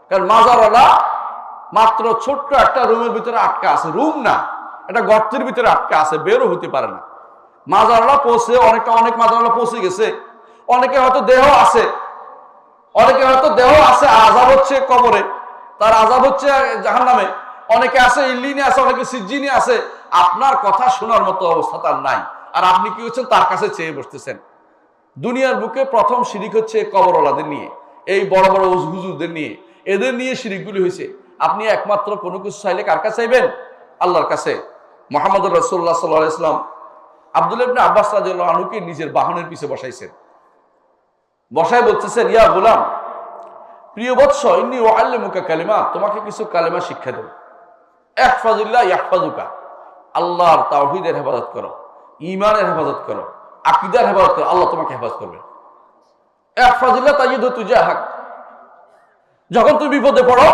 কারণ মাজারওয়ালা মাত্র ছোট্ট একটা রুমের ভিতরে আটকা আছে, রুম না, একটা গর্তের ভিতরে আটকা আছে, বেরো হতে পারে না। মাজারওয়ালা পৌঁছে অনেক মাজারওয়ালা পৌঁছে গেছে, অনেকে হয়তো দেহ আছে, অনেকে হয়তো দেহ আছে, আযাব হচ্ছে কবরে, তার আযাব হচ্ছে জাহান্নামে। অনেকে আছে ইল্লিনে আছে, অনেকে সিজ্জিনে আছে। আপনার কথা শোনার মতো অবস্থা তার নাই, আর আপনি কি হচ্ছেন? তার কাছে চেয়ে বসতেছেন। দুনিয়ার বুকে প্রথম শিরিক হচ্ছে কবরওয়ালাদের নিয়ে, এই বড় বড় হুজুরদের নিয়ে, এদের নিয়ে শিরিকগুলি হয়েছে। আপনি একমাত্র কোনো কিছু চাইলে কার কাছে চাইবেন? আল্লাহর কাছে। মুহাম্মদ রাসূলুল্লাহ সাল্লাল্লাহু আলাইহি ওয়াসাল্লাম আব্দুল্লাহ ইবনে আব্বাস রাদিয়াল্লাহু আনহুকে নিজের বাহনের পিছে বসাইছেন। বসায় বলতেছেন, ইয়া গোলাম, প্রিয় বৎস, ইন্নী উআল্লিমুকা কালিমাত, তোমাকে কিছু কালেমা শিক্ষা দেব। ইহফাজিল্লাহ ইয়াহফাজুকা, আল্লাহর তাওহীদের হেফাজত করো, ঈমানের হেফাজত করো, আকীদার হেফাজত করো, আল্লাহ তোমাকে হেফাজত করবে। ইহফাজিল্লাহ তাজিদহু তুজাহাক, যখন তুমি বিপদে পড়ো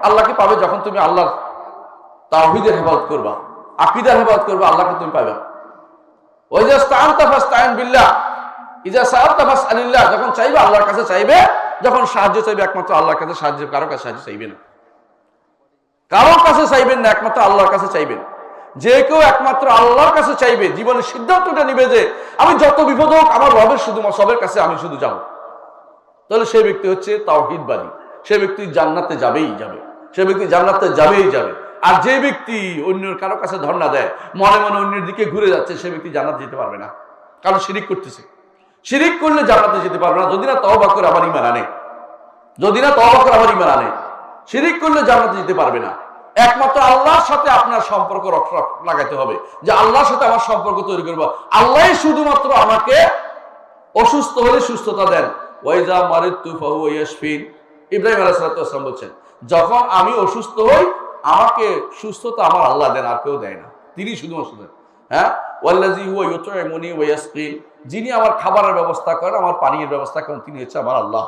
আল্লাহকে পাবে, যখন তুমি আল্লাহর তাওহীদের হেফাজত করবা, আকীদার হেফাজত করবা, আল্লাহকে তুমি পাবে। ওয়া ইযা ইসতাআনতা ফাসতাইন বিল্লাহ, ইযা সাআলতা ফাসআলিল্লাহ, যখন চাইবে আল্লাহর কাছে চাইবে, যখন সাহায্য চাইবে একমাত্র আল্লাহর কাছে সাহায্য, কারো কাছে সাহায্য চাইবে না, কারোর কাছে চাইবেন না, একমাত্র আল্লাহর কাছে চাইবেন। যে কেউ একমাত্র আল্লাহর কাছে চাইবে, জীবনের সিদ্ধান্তটা নিবে যে আমি যত বিপদ হোক আমার রবের শুধু সবের কাছে আমি শুধু যাব, তাহলে সেই ব্যক্তি হচ্ছে তাওহীদবাদী। সে ব্যক্তি জান্নাতে যাবেই যাবে, সে ব্যক্তি জান্নাতে যাবেই যাবে। আর যে ব্যক্তি অন্যের কারো কাছে ধর্ণা দেয়, মনে মনে অন্যের দিকে ঘুরে যাচ্ছে, সে ব্যক্তি জান্নাতে যেতে পারবে না, কারণ শিরিক করতেছে। শিরিক করলে জান্নাতে যেতে পারবে না, যদি না তওবা করে আবার ঈমান আনে, যদি না তওবা করে আবার ঈমান আনে। শিরিক করলে জান্নাতে যেতে পারবে না। একমাত্র আল্লাহর সাথে আপনার সম্পর্ক লাগাতে হবে, যে আল্লাহর সাথে আমার সম্পর্ক তৈরি করবো। আল্লাহই শুধুমাত্র আমাকে অসুস্থ হলে সুস্থতা দেন। ওয়াইজা মারিদতু ফাহুয়া ইয়াশফিন, ইব্রাহিম আলাইহিস সালাম বলছেন, যখন আমি অসুস্থ হই আমাকে সুস্থতা আমার আল্লাহ দেন, আর কেউ দেয় না, তিনি শুধুমাত্র দেন। হ্যাঁ, ওয়াল্লাযী হুয়া ইউতঈমুনি ওয়া ইয়াসকিন, যিনি আমার খাবারের ব্যবস্থা করেন, আমার পানির ব্যবস্থা করেন, তিনি হচ্ছে আমার আল্লাহ।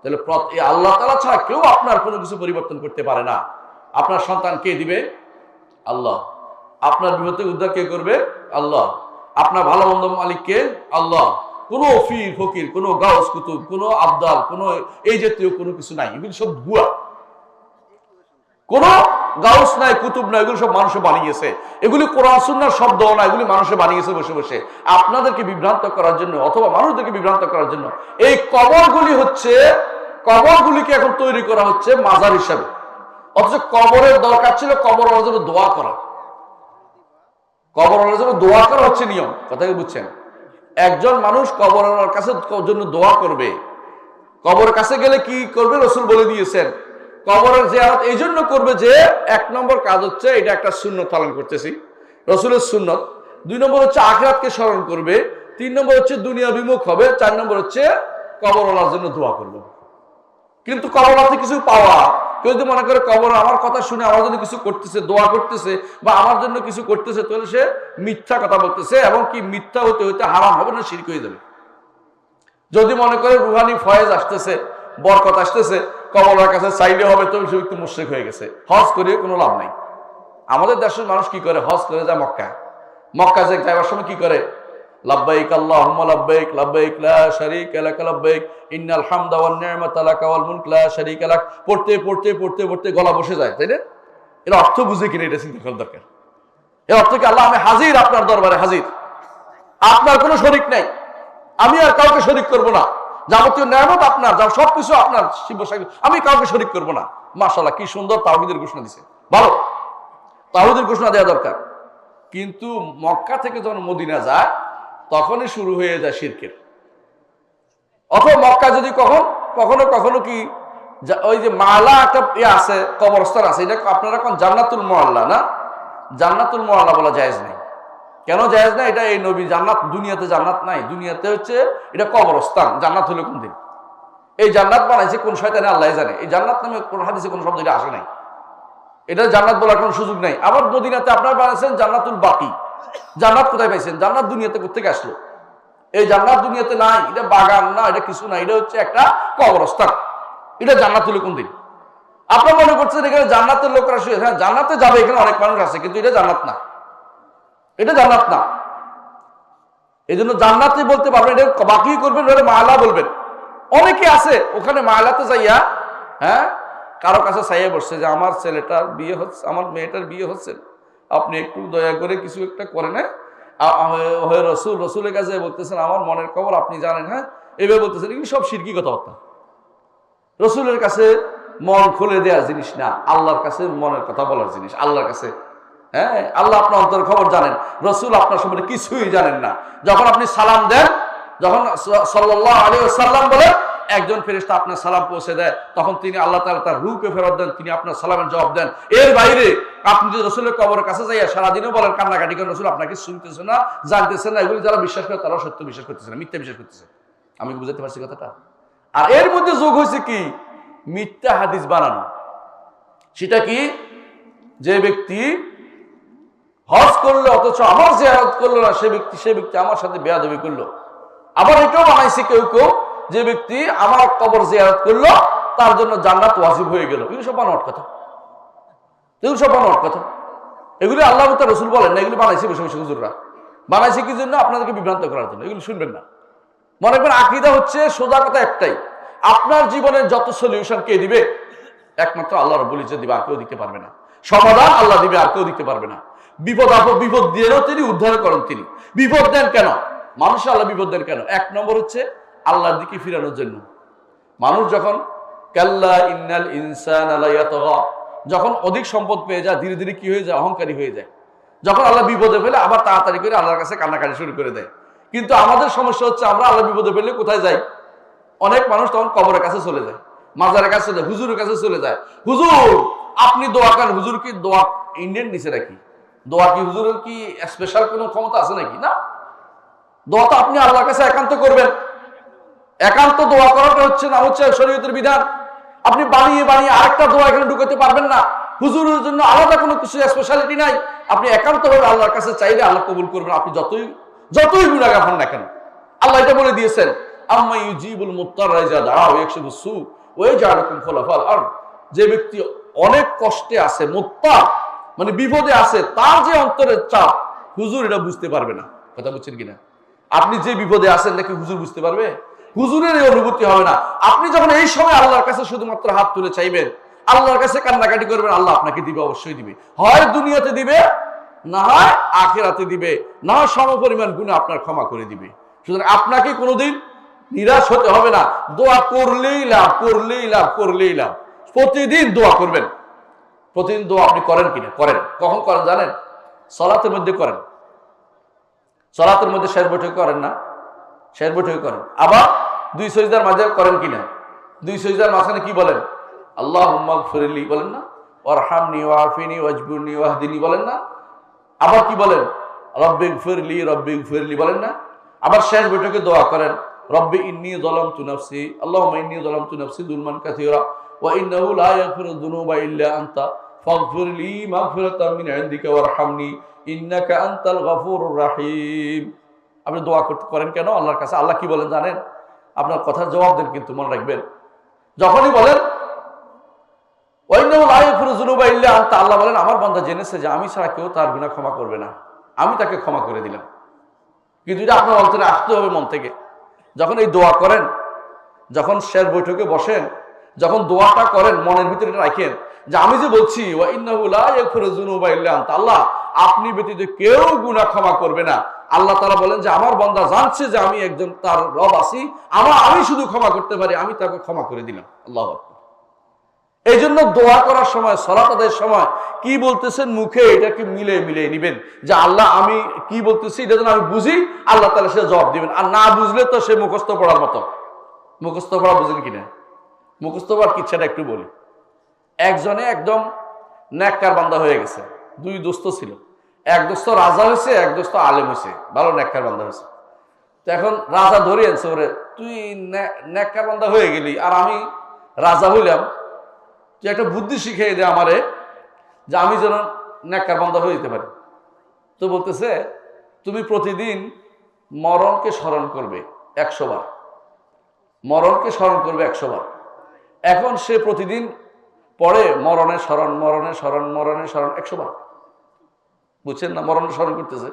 তাহলে এই আল্লাহ তাআলা ছাড়া কেউ আপনার কোনো কিছু পরিবর্তন করতে পারে না। আপনার সন্তান কে দিবে? আল্লাহ। আপনার বিপদ থেকে উদ্ধার কে করবে? আল্লাহ। আপনার ভালো মন্দ মালিক কে? আল্লাহ। কোনো ফির ফকির, কোনো গাউস কুতুব, কোনো আবদাল, কোনো এই জাতীয় কোনো কিছু নাই, এগুলি সব ভুয়া। কোনো গাউস নাই, কুতুব নাই, এগুলো সব মানুষে বানিয়েছে। এগুলি কোরআন সুন্নাহর শব্দ না, এগুলি মানুষে বানিয়েছে বসে বসে আপনাদেরকে বিভ্রান্ত করার জন্য, অথবা মানুষদেরকে বিভ্রান্ত করার জন্য। এই কবরগুলি হচ্ছে, কবরগুলিকে এখন তৈরি করা হচ্ছে মাজার হিসাবে, অথচ কবরের দরকার ছিল কবরওয়ালার জন্য দোয়া করা। কবরওয়ালার জন্য দোয়া করা হচ্ছে নিয়ম, কথা কি বুঝছেন? একজন মানুষ কবরওয়ালার কাছে জন্য দোয়া করবে, কবরের কাছে গেলে কি করবে রাসূল বলে দিয়েছেন, কবরের জিয়ারত এই জন্য করবে যে এক নম্বর কাজ হচ্ছে, এটা একটা সুন্নত পালন করতেছি, রাসূলের সুন্নত। দুই নম্বর হচ্ছে আখিরাতকে স্মরণ করবে, তিন নম্বর হচ্ছে দুনিয়া বিমুখ হবে, চার নম্বর হচ্ছে কবরওয়ালার জন্য দোয়া করবে। কিন্তু কবরওয়ালাতে কিছু পাওয়া, কেউ যদি মনে করে কবর আমার কথা শুনে আমার জন্য কিছু করতেছে, দোয়া করতেছে বা আমার জন্য কিছু করতেছে, তাহলে সে মিথ্যা কথা বলতেছে, এবং কি মিথ্যা হতে হতে হারাম হবে না, শিরক হয়ে যাবে। যদি মনে করে রুহানি ফয়েজ আসতেছে, বরকত আসতেছে, কবরের কাছে চাইলে হবে, তবে সে ব্যক্তি মুশরিক হয়ে গেছে। হজ করিয়ে কোনো লাভ নাই। আমাদের দেশের মানুষ কি করে? হজ করে যায় মক্কা, মক্কা যে যাওয়ার সময় কি করে? লাব্বাইক আল্লাহুম্মা লাব্বাইক লাব্বাইক লা শারীকা লাক লাব্বাইক ইন্নাল হামদা ওয়ান নি'মাতা লাকা ওয়াল মুলক লা শারীকা লাক পড়তে পড়তে পড়তে পড়তে গলা বসে যায়, তাই না? এর অর্থ বুঝে কিনা এটা চিন্তা করার দরকার। এর অর্থ কি আল্লাহ আমি হাজির, আপনার দরবারে হাজির, আপনার কোনো শরীক নাই, আমি আর কাউকে শরীক করব না, যাবতীয় নিয়ামত আপনার, যা সবকিছু আপনার, আমি কাউকে শরীক করব না। মাশাআল্লাহ, কি সুন্দর তাওহীদের ঘোষণা দিছে। ভালো, তাওহীদের ঘোষণা দেওয়া দরকার। কিন্তু মক্কা থেকে যখন মদিনা যায় তখনই শুরু হয়ে যায় শিরকের। অথবা মক্কা যদি কখনো কখনো কি ওই যে মালা একটা আছে, কবরস্থান আছে, এটা আপনারা কোন জান্নাতুল মুআল্লা না, জান্নাতুল মুআল্লা বলা জায়েজ নেই। কেন জায়েজ নাই? এটা এই নবী জান্নাত, দুনিয়াতে জান্নাত নাই, দুনিয়াতে হচ্ছে এটা কবরস্থান। জান্নাত হলো কোন দিন? এই জান্নাত বানাইছে কোন শয়তানে, আল্লাহ জানে। এই জান্নাত নামে কোন হাদিসে কোন শব্দ এটা আসে নাই, এটা জান্নাত বলার কোনো সুযোগ নাই। আবার মদিনাতে আপনারা বানাইছেন জান্নাতুল বাকি। জান্নাত কোথায় পাইছেন? জান্নাত দুনিয়াতে কোত্থেকে আসলো? এই জান্নাত দুনিয়াতে নাই, এটা বাগান না, এটা কিছু না, এটা হচ্ছে একটা কবরস্থান। এটা জান্নাত হলো কোন দিন? আপনার মনে করছেন এখানে জান্নাতের লোকরা শুয়ে, হ্যাঁ জান্নাতে যাবে, এখানে অনেক মানুষ আছে, কিন্তু এটা জান্নাত না, এটা জান্নাত না। এই জন্য জান্নাতে বলতে পারবেন, এটা বাকি করবেন, মালা বলবেন। অনেকে আছে ওখানে মালাতে যাইয়া, হ্যাঁ কারো কাছে চাইয়া বসছে যে আমার ছেলেটার বিয়ে হচ্ছে, আমার মেয়েটার বিয়ে হচ্ছে, আপনি একটু দয়া করে কিছু একটা করেন। হ্যাঁ রসুলের কাছে বলতেছেন আমার মনের খবর আপনি জানেন, হ্যাঁ এভাবে বলতেছেন। এগুলি সব শিরকি কথাবার্তা। রসুলের কাছে মন খুলে দেওয়ার জিনিস না, আল্লাহর কাছে মনের কথা বলার জিনিস। আল্লাহর কাছে, হ্যাঁ আল্লাহ আপনার অন্তরের খবর জানেন, রসুল আপনার সম্বন্ধে কিছুই জানেন না। যখন আপনি সালাম দেন, যখন সাল্লাল্লাহু আলাইহি ওয়াসাল্লাম বলে একজন ফেরেশতা আপনার সালাম পৌঁছে দেয়, তখন তিনি আল্লাহ তাআলা তার রূহকে ফেরত দেন, তিনি আপনার সালামের জবাব দেন। এর বাইরে আপনি যদি রসুলের কবরের কাছে যাইয়া সারাদিনও বলেন কান্নাকাটি করেন, রসুল আপনাকে শুনতেছে না, জানতেছেন না, এগুলি যারা বিশ্বাস করে তারাও সত্য বিশ্বাস করতেছে না, মিথ্যা বিশ্বাস করতেছে। আমি বুঝাতে পারছি কথাটা? আর এর মধ্যে যোগ হয়েছে কি? মিথ্যা হাদিস বানানো। সেটা কি? যে ব্যক্তি হজ করলো অথচ আমার জিয়ারত করলো না, সে ব্যক্তি আমার সাথে বেয়াদবি করলো। আবার এটাও বানাইছে কেউ কেউ, যে ব্যক্তি আমার কবর জিয়ারত করলো তার জন্য জান্নাত ওয়াজিব হয়ে গেল। এগুলো সব বানোয়াট কথা, এগুলো সব বানোয়াট কথা। এগুলি আল্লাহ তাআলা রাসূল বলেন না, এগুলি বানাইছে বসে বসে হুজুররা। বানাইছে কি জন্য? আপনাদেরকে বিভ্রান্ত করার জন্য। এগুলো শুনবেন না। মনে করেন আকীদা হচ্ছে সোজা কথা একটাই, আপনার জীবনের যত সলিউশন কে দিবে? একমাত্র আল্লাহ রাব্বুল ইজ্জত দিবে, আর কেউ দিতে পারবে না। সমাধান আল্লাহ দিবে, আর কেউ দিতে পারবে না। বিপদ দিয়েও তিনি উদ্ধার করেন। তিনি বিপদ দেন কেন? মানুষে আল্লাহ বিপদ দেন কেন? এক নম্বর হচ্ছে আল্লাহর দিকে ফিরানোর জন্য। মানুষ যখন কাল্লা ইন্নাল ইনসানা লায়াতগা, যখন অধিক সম্পদ পেয়ে যায় ধীরে ধীরে কি হয়ে যায়? অহংকারী হয়ে যায়। যখন আল্লাহ বিপদে ফেলে আবার তাড়াতাড়ি করে আল্লাহর কাছে কান্নাকাটি শুরু করে দেয়। কিন্তু আমাদের সমস্যা হচ্ছে আমরা আল্লাহ বিপদে ফেলে কোথায় যাই? অনেক মানুষ তখন কবরের কাছে চলে যায়, মাজারের কাছে চলে যায়, হুজুরের কাছে চলে যায়। হুজুর আপনি দোয়া করেন। হুজুর কি দোয়া ইন্ডিয়ান দিছে নাকি? দোয়া কি হুজুরের কি স্পেশাল কোনো ক্ষমতা আছে নাকি? না, দোয়া তো আপনি আল্লাহর কাছে একান্ত করবেন। একান্ত দোয়া করাটা হচ্ছে না হচ্ছে শরীয়তের বিধান। আপনি বানিয়ে বানিয়ে আরেকটা দোয়া এখানে ঢুকাতে পারবেন না। হুজুরের জন্য আলাদা কোনো কিছু স্পেশালিটি নাই। আপনি একান্তভাবে আল্লাহর কাছে চাইলে আল্লাহ কবুল করবেন, আপনি যতই গুনাহগার হন না কেন। আল্লাহ এটা বলে দিয়েছেন, আম্মা ইউজিবুল মুত্তারা ইযা দাআ ওয়া ইয়াকশিফুস সু ওয়া ইয়াজআলুকুম খুলাফাল আরদ। যে ব্যক্তি অনেক কষ্টে আছে, মুত্তার মানে বিপদে আছে, তার যে অন্তরের চাপ হুজুর এটা বুঝতে পারবে না। কথা বুঝছেন কিনা? আপনি যে বিপদে আছেন নাকি হুজুর বুঝতে পারবে? হুজুরের এই অনুভূতি হবে না। আপনি যখন এই সময় আল্লাহর কাছে শুধুমাত্র হাত তুলে চাইবেন, আল্লাহর কাছে কান্নাকাটি করবেন, আল্লাহ আপনাকে দিবে, অবশ্যই দিবে। হয় দুনিয়াতে দিবে, না হয় আখিরাতে দিবে, না হয় সমপরিমাণ গুনাহ আপনার ক্ষমা করে দিবে। সুতরাং আপনাকে কোনোদিন নিরাশ হতে হবে না। দোয়া করলেই লাভ, করলেই লাভ, করলেই লাভ। প্রতিদিন দোয়া করবেন। প্রতিদিন দোয়া আপনি করেন কিনা? করেন। কখন করেন জানেন? সালাতের মধ্যে করেন। সালাতের মধ্যে শেষ বৈঠক করেন না? শেষ বৈঠক করেন। আবার দুই সিজদার মাঝে করেন কিনা? দুই সিজদার মাঝখানে কি বলেন? আল্লাহুম্মা গফিরলি বলেন না? ওয়ারহামনি ওয়াআফিনি ওয়াজবুরনি ওয়াহদিনি বলেন না? আবার কি বলেন? রব্বিগফিরলি রব্বিগফিরলি বলেন না? আবার শেষ বৈঠকে দোয়া করেন, রব্বি ইন্নী যালামতু নাফসি, আল্লাহুম্মা ইন্নী যালামতু নাফসি যুলমান কাসীরা ওয়া ইন্নাহু লা ইয়াগফিরুয যুনুবা ইল্লা আনতা ফাগফিরলি মাগফিরাতাম মিন ইনদিকা ওয়ারহামনি ইন্নাকা আনতাল গফুরুর রাহিম। আপনি দোয়া করতে করেন কেন আল্লাহর কাছে? আল্লাহ কি বলেন জানেন? আপনার কথার জবাব দেন, কিন্তু মনে রাখবেন যখনই বলেন ওয়া ইন্নাহু লা ইয়াগফিরুয যুনুবা ইল্লা আনতা, আল্লাহ বলেন আমার বান্দা জেনেছে যে আমি ছাড়া কেউ তার গুনাহ ক্ষমা করবে না, আমি তাকে ক্ষমা করে দিলাম। কিন্তু এটা আপনার অন্তরে আসতে হবে মন থেকে। যখন এই দোয়া করেন, যখন শেষ বৈঠকে বসেন, যখন দোয়াটা করেন মনের ভিতরে এটা রাখেন যে আমি যে বলছি ওয়া ইন্নাহু লা ইয়াগফিরু যুনুবা ইল্লা আনতা, আল্লাহ আপনি ব্যতীত কেউ গুনাহ ক্ষমা করবে না। আল্লাহ তাআলা বলেন যে আমার বান্দা জানছে যে আমি একজন তার রব আছি, আমি শুধু ক্ষমা করতে পারি, আমি তাকে ক্ষমা করে দিলাম। আল্লাহু আকবার। এই জন্য দোয়া করার সময়, সালাত আদায়ের সময় কি বলতেছেন মুখে এটাকে মিলে নিবেন যে আল্লাহ আমি কি বলতেছি এটা যেন আমি বুঝি, আল্লাহ তাআলা সে জবাব দিবেন। আর না বুঝলে তো সে মুখস্থ পড়ার মতো। মুখস্থ পড়া বুঝেন কিনা? মুখস্থ পড়ার কিচ্ছাটা একটু বলি। একজনে একদম নেককার বান্দা হয়ে গেছে, দুই দোস্ত ছিল, এক দোস্ত রাজা হয়েছে, এক দোস্ত আলেম হয়েছে, ভালো নেককার বান্দা হয়েছে। তো এখন রাজা ধরে আনছে ওরে, তুই নেককার বান্দা হয়ে গেলি আর আমি রাজা হইলাম, তুই একটা বুদ্ধি শিখিয়ে দে আমারে যে আমি যেন নেককার বান্দা হয়ে যেতে পারি। তো বলতেছে তুমি প্রতিদিন মরণকে স্মরণ করবে 100 বার, মরণকে স্মরণ করবে 100 বার। এখন সে প্রতিদিন পড়ে মরণের স্মরণ, মরণের স্মরণ, মরণের স্মরণ 100 বার। বুঝছেন না? মরণের স্মরণ করতেছে।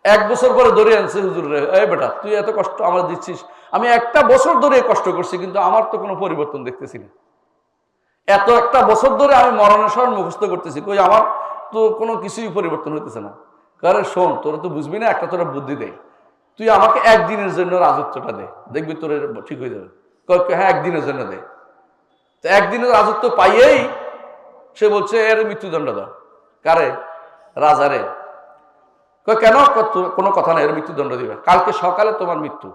1 বছর পরে ধরে আনছে হুজুর রে, এই বেটা তুই এত কষ্ট আমার দিচ্ছিস, আমি 1টা বছর ধরে কষ্ট করছি কিন্তু আমার তো কোনো পরিবর্তন দেখতেছি না। একটা বছর ধরে আমি মরণের স্মরণ মুখস্থ করতেছি, কই আমার তো কোনো কিছুই পরিবর্তন হইতেছে না। কারণ শোন, তোরা তো বুঝবি না, একটা তোরা বুদ্ধি দেয়, তুই আমাকে 1 দিনের জন্য রাজত্বটা দে, দেখবি তোর ঠিক হয়ে যাবে। হ্যাঁ 1 দিনের জন্য দে। তো 1 দিনের রাজত্ব পাইয়েই সে বলছে এর মৃত্যুদণ্ড দাও। কারে? রাজারে। কেন? কোনো কথা নাই, এর মৃত্যুদণ্ড দিবে, কালকে সকালে তোমার মৃত্যু,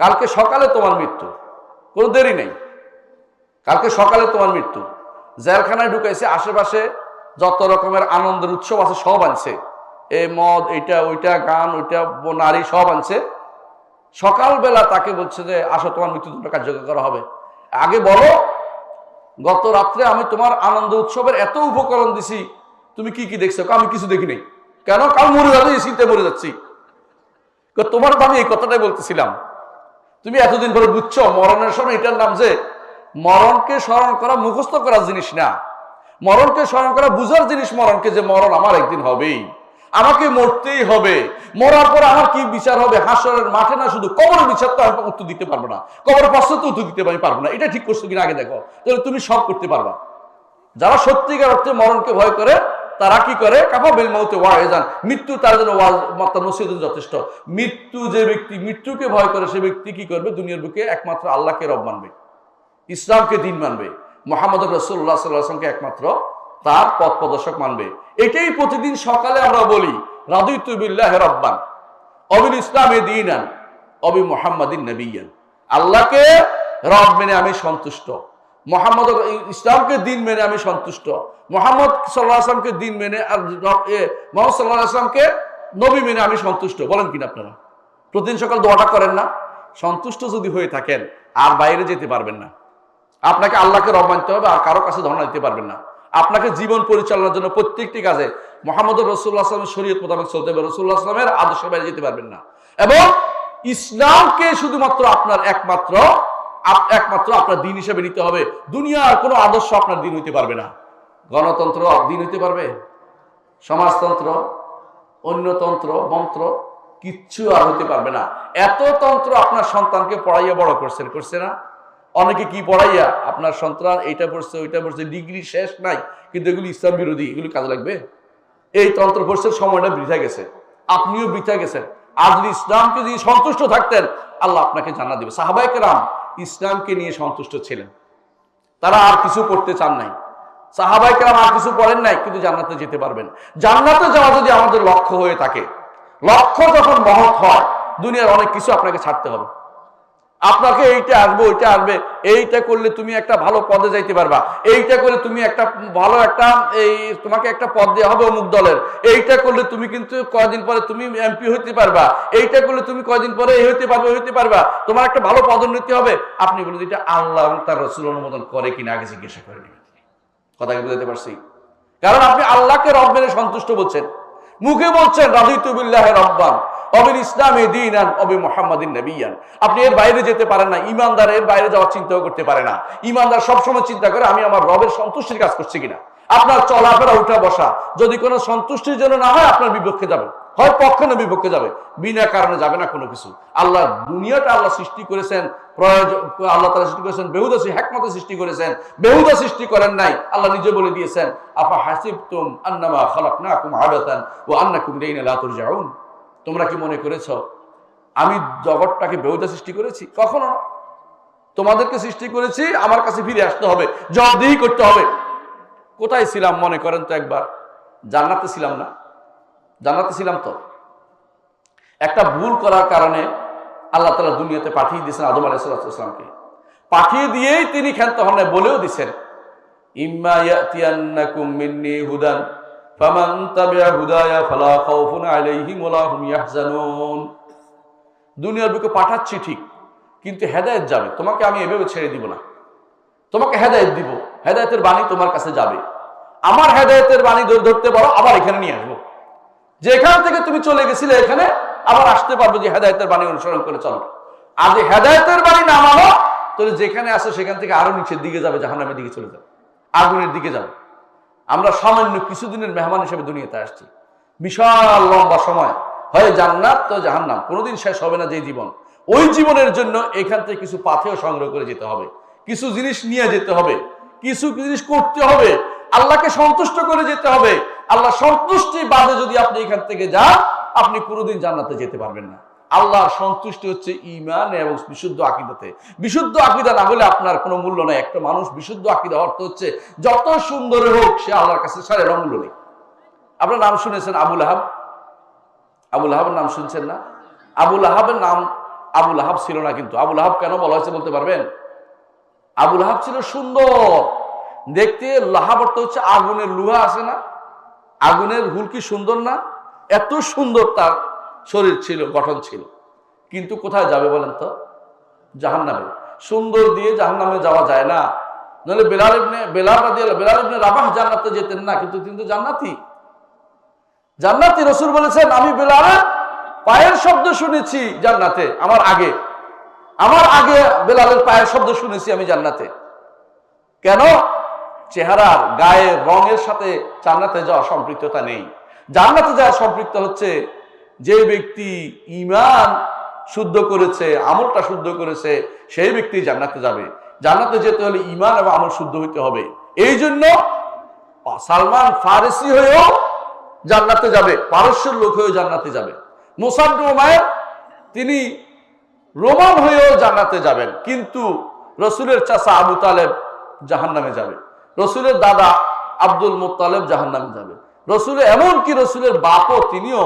কালকে সকালে তোমার মৃত্যু, কোনো দেরি নেই, কালকে সকালে তোমার মৃত্যু। জেলখানায় ঢুকাইছে, আশেপাশে যত রকমের আনন্দের উৎসব আছে সব আনছে, এই মদ, এইটা ওইটা, গান, ওইটা, নারী, সব আনছে। সকালবেলা তাকে বলছে যে আসো তোমার মৃত্যুদণ্ড কার্যকর করা হবে। আগে বলো গত রাত্রে আমি তোমার আনন্দ উৎসবের এত উপকরণ দিছি, তুমি কি কি দেখছো? আমি কিছু দেখি নাই। কেন? কাল মরে যাবে, এই চিন্তায় মরে যাচ্ছি। তোমার তো আমি এই কথাটাই বলতেছিলাম, তুমি এতদিন পরে বুঝছো মরণের সময় এটার নাম যে মরণকে স্মরণ করা মুখস্থ করার জিনিস না, মরণকে স্মরণ করা বুঝার জিনিস। মরণকে যে মরণ আমার একদিন হবেই, আমাকে মরতেই হবে, মরার পরে আমার কি বিচার হবে হাসরের মাঠে, না শুধু কবরের বিচার তো আমি উত্তর দিতে পারবো না, কবরের প্রশ্ন তো উত্তর দিতে আমি পারবো না। এটা ঠিক করছো কিনা আগে দেখো, তাহলে তুমি সব করতে পারবা। যারা সত্যিকার অর্থে মরণকে ভয় করে তারা কি করে? কাফা বিল মাউতি ওয়াইজান, মৃত্যু তার জন্য মাত্র নসিহতের যথেষ্ট। মৃত্যু যে ব্যক্তি মৃত্যুকে ভয় করে সে ব্যক্তি কি করবে? দুনিয়ার বুকে একমাত্র আল্লাহকে রব মানবে, ইসলামকে দিন মানবে, মুহাম্মদ রাসূলুল্লাহ সাল্লাল্লাহু আলাইহি ওয়াসাল্লামকে একমাত্র তার পথ প্রদর্শক মানবে। এটাই প্রতিদিন সকালে আমরা বলি, রাদিতু বিল্লাহি রাব্বান ওয়া বিল ইসলামি দীনান ওয়া বি মুহাম্মাদিন নাবিয়্যান। আল্লাহকে রব মেনে আমি সন্তুষ্ট, মুহাম্মদ ইসলামকে দিন মেনে আমি সন্তুষ্ট, মুহাম্মদ সাল্লাল্লাহু আলাইহি ওয়াসাল্লামকে দিন মেনে আর মুহাম্মদ সাল্লাল্লাহু আলাইহি ওয়াসাল্লামকে নবী মেনে আমি সন্তুষ্ট। বলেন কিনা আপনারা? প্রতিদিন সকাল দোয়াটা করেন না? সন্তুষ্ট যদি হয়ে থাকেন আর বাইরে যেতে পারবেন না। আপনাকে আল্লাহকে রব মানতে হবে, আর কারো কাছে ধর্ণা দিতে পারবেন না। আপনাকে জীবন পরিচালনার জন্য প্রত্যেকটি কাজে মুহাম্মদ রাসূলুল্লাহ সাল্লাল্লাহু আলাইহি ওয়াসাল্লামের শরীয়ত মোতাবেক চলতে হবে, রাসূলুল্লাহ সাল্লাল্লাহু আলাইহি ওয়াসাল্লামের আদর্শের বাইরে যেতে পারবেন না। এবং ইসলামকে শুধুমাত্র আপনার একমাত্র আপনার দিন হিসেবে নিতে হবে। দুনিয়ার কোনো আদর্শ আপনার দিন হইতে পারবে না। গণতন্ত্র দিন হইতে পারবে? সমাজতন্ত্র, অন্যতন্ত্র, মন্ত্র, কিচ্ছু আর হইতে পারবে না। এত তন্ত্র আপনার সন্তানকে পড়াইয়া বড় করছে না? অনেকে কি পড়াইয়া আপনার সন্তান এইটা পড়ছে ওইটা পড়ছে, ডিগ্রি শেষ নাই, কিন্তু এগুলি ইসলাম বিরোধী, এগুলি কাজে লাগবে? এই তন্ত্র কোর্সের সময়টা বৃথা গেছে, আপনিও বৃথা গেছেন। আর যদি ইসলামকে যদি সন্তুষ্ট থাকতেন, আল্লাহ আপনাকে জান্নাত দিবে। সাহাবায়ে কেরাম ইসলামকে নিয়ে সন্তুষ্ট ছিলেন, তারা আর কিছু করতে চান নাই। সাহাবায়ে কেরাম আর কিছু পড়েন নাই, কিন্তু জান্নাতে যেতে পারবেন। জান্নাতে যাওয়া যদি আমাদের লক্ষ্য হয়ে থাকে, লক্ষ্য যখন মহৎ হয়, দুনিয়ার অনেক কিছু আপনাকে ছাড়তে হবে। আপনাকে এইটা আসবে, ওইটা আসবে, এইটা করলে তুমি একটা ভালো পদে যাইতে পারবা, এইটা করলে তুমি একটা ভালো একটা তোমাকে একটা পদ দেওয়া হবে অমুক দলের, এইটা করলে তুমি কিন্তু কয়দিন পরে তুমি এমপি হইতে পারবা, এইটা করলে তুমি কয়দিন পরে এই হইতে পারবা, তোমার একটা ভালো পদোন্নতি হবে। আপনি বলুন এটা আল্লাহ এবং তার রাসূল অনুমোদন করে কিনা আগে জিজ্ঞাসা করে নেবেন। কথা কি বুঝাতে পারছি? কারণ আপনি আল্লাহকে রব মেনে সন্তুষ্ট বলছেন, মুখে বলছেন রাদিতু বিল্লাহি রাব্বান ওয়া বিল ইসলামি দীনান ওয়া বি মুহাম্মাদিন নাবিয়্যান। আপনি এর বাইরে যেতে পারেন না। ইমানদার এর বাইরে যাওয়ার চিন্তাও করতে পারে না। ইমানদার সবসময় চিন্তা করে আমি আমার রবের সন্তুষ্টির কাজ করছি কিনা, আপনার চলাফেরা উঠা বসা যদি কোনো সন্তুষ্টির জন্য না হয়, আপনার বিপক্ষে যাবে, হয় পক্ষে না বিপক্ষে যাবে, বিনা কারণে যাবে না কোনো কিছু। আল্লাহ দুনিয়াটা আল্লাহ সৃষ্টি করেছেন প্রয়োজন, আল্লাহ তাআলা সৃষ্টি করেছেন বেহুদা, হিকমতে সৃষ্টি করেছেন, বেহুদা সৃষ্টি করেন নাই। আল্লাহ নিজে বলে দিয়েছেন, আফা হাসিবতুম আন্নামা খালাকনাকুম আবাতান ওয়া আন্নাকুম ইলাইনা লা তুরজাউন। তোমরা কি মনে করেছো আমি জগৎটাকে বেহুদা সৃষ্টি করেছি? কখনো না। তোমাদেরকে সৃষ্টি করেছি, আমার কাছে ফিরে আসতে হবে, জবাবদিহি করতে হবে। কোথায় ছিলাম মনে করেন তো একবার? জান্নাতে ছিলাম না? জান্নাতে ছিলাম তো। একটা ভুল করার কারণে আল্লাহ তাআলা দুনিয়াতে পাঠিয়ে দিয়েছেন আদম আলাইহিস সালামকে। পাঠিয়ে দিয়েই তিনি ক্ষান্ত হন না, বলেও দিয়েছেন, ইম্মা ইয়াতিয়ান্নাকুম মিন্নি হুদান ফামান তাবিআ হুদায়া ফালা খাউফুন আলাইহিম ওয়া লা হুম ইয়াহজানুন। দুনিয়ার বুকে পাঠাচ্ছি ঠিক, কিন্তু হেদায়েত যাবে, তোমাকে আমি এভাবে ছেড়ে দিব না, তোমাকে হেদায়েত দিব, হেদায়েতের বাণী তোমার কাছে যাবে। আমার হেদায়েতের বাণী ধরতে পারো, আবার এখানে নিয়ে আসবো। যেখান থেকে তুমি চলে গেছিলে এখানে আবার আসতে পারবো, যে হেদায়েতের বাণী অনুসরণ করে চলো। আর যে হেদায়েতের বাণী না মানো, তাহলে যেখানে আসো সেখান থেকে আরো নিচের দিকে যাবে, জাহান্নামের দিকে চলে যাবে, আগুনের দিকে যাবে। আমরা সামান্য কিছুদিনের মেহমান হিসেবে দুনিয়াতে আসছি, বিশাল লম্বা সময়, হয় জান্নাত তো জাহান্নাম, কোনোদিন শেষ হবে না যে জীবন। ওই জীবনের জন্য এখান থেকে কিছু পাথেয় সংগ্রহ করে যেতে হবে, কিছু জিনিস নিয়ে যেতে হবে, কিছু জিনিস করতে হবে, আল্লাহকে সন্তুষ্ট করে যেতে হবে। আল্লাহ সন্তুষ্টি বাদে যদি আপনি এখান থেকে যান, আপনি কোনোদিন জান্নাতে যেতে পারবেন না। আল্লাহর সন্তুষ্টি হচ্ছে ঈমান এবং বিশুদ্ধ আকীদাতে। বিশুদ্ধ আকীদা না হলে আপনার কোনো মূল্য নাই। একটা মানুষ বিশুদ্ধ আকীদা অর্থ হচ্ছে যত সুন্দর হোক সে আল্লাহর কাছে সারের মূল্য নেই। আপনার নাম শুনেছেন আবুল আহাব? আবুল আহাবের নাম শুনছেন না? আবুল আহাবের নাম আবুল আহাব ছিল না, কিন্তু আবুল আহাব কেন বলা হয়েছে বলতে পারবেন? আবুল আহাব ছিল সুন্দর দেখতে। লাহাব অর্থ হচ্ছে আগুনের লুহা আছে না, আগুনের হুল কি সুন্দর না? এত সুন্দর তার শরীর ছিল, গঠন ছিল, কিন্তু কোথায় যাবে বলেন তো? জাহান্নামে। সুন্দর দিয়ে জাহান্নামে যাওয়া যায় না। নাহলে বেলাল ইবনে রাবাহ জান্নাতে যেতেন না, কিন্তু তিনি তো জান্নাতি। জান্নাতি রাসূল বলেছেন, আমি বেলালের পায়ের শব্দ শুনেছি জান্নাতে, আমার আগে বেলালের পায়ের শব্দ শুনেছি আমি জান্নাতে। কেন? চেহারার গায়ের রঙের সাথে জান্নাতে যাওয়া সম্পৃক্ততা নেই। জান্নাতে যাওয়া সম্পৃক্ত হচ্ছে যে ব্যক্তি ঈমান শুদ্ধ করেছে, আমলটা শুদ্ধ করেছে, সেই ব্যক্তি জান্নাতে যাবে। জান্নাতে যেতে হলে ঈমান এবং আমল শুদ্ধ হইতে হবে। এই জন্য সালমান ফারসি হয়েও জান্নাতে যাবে, পারস্যের লোক হয়েও জান্নাতে যাবে। মুসাব ইবনে উমাইর তিনি রোমান হয়েও জান্নাতে যাবেন, কিন্তু রসুলের চাচা আবু তালেব জাহান্নামে যাবে, রসুলের দাদা আব্দুল মুত্তালিব জাহান্নামে যাবে, রসুলের এমনকি রসুলের বাপও তিনিও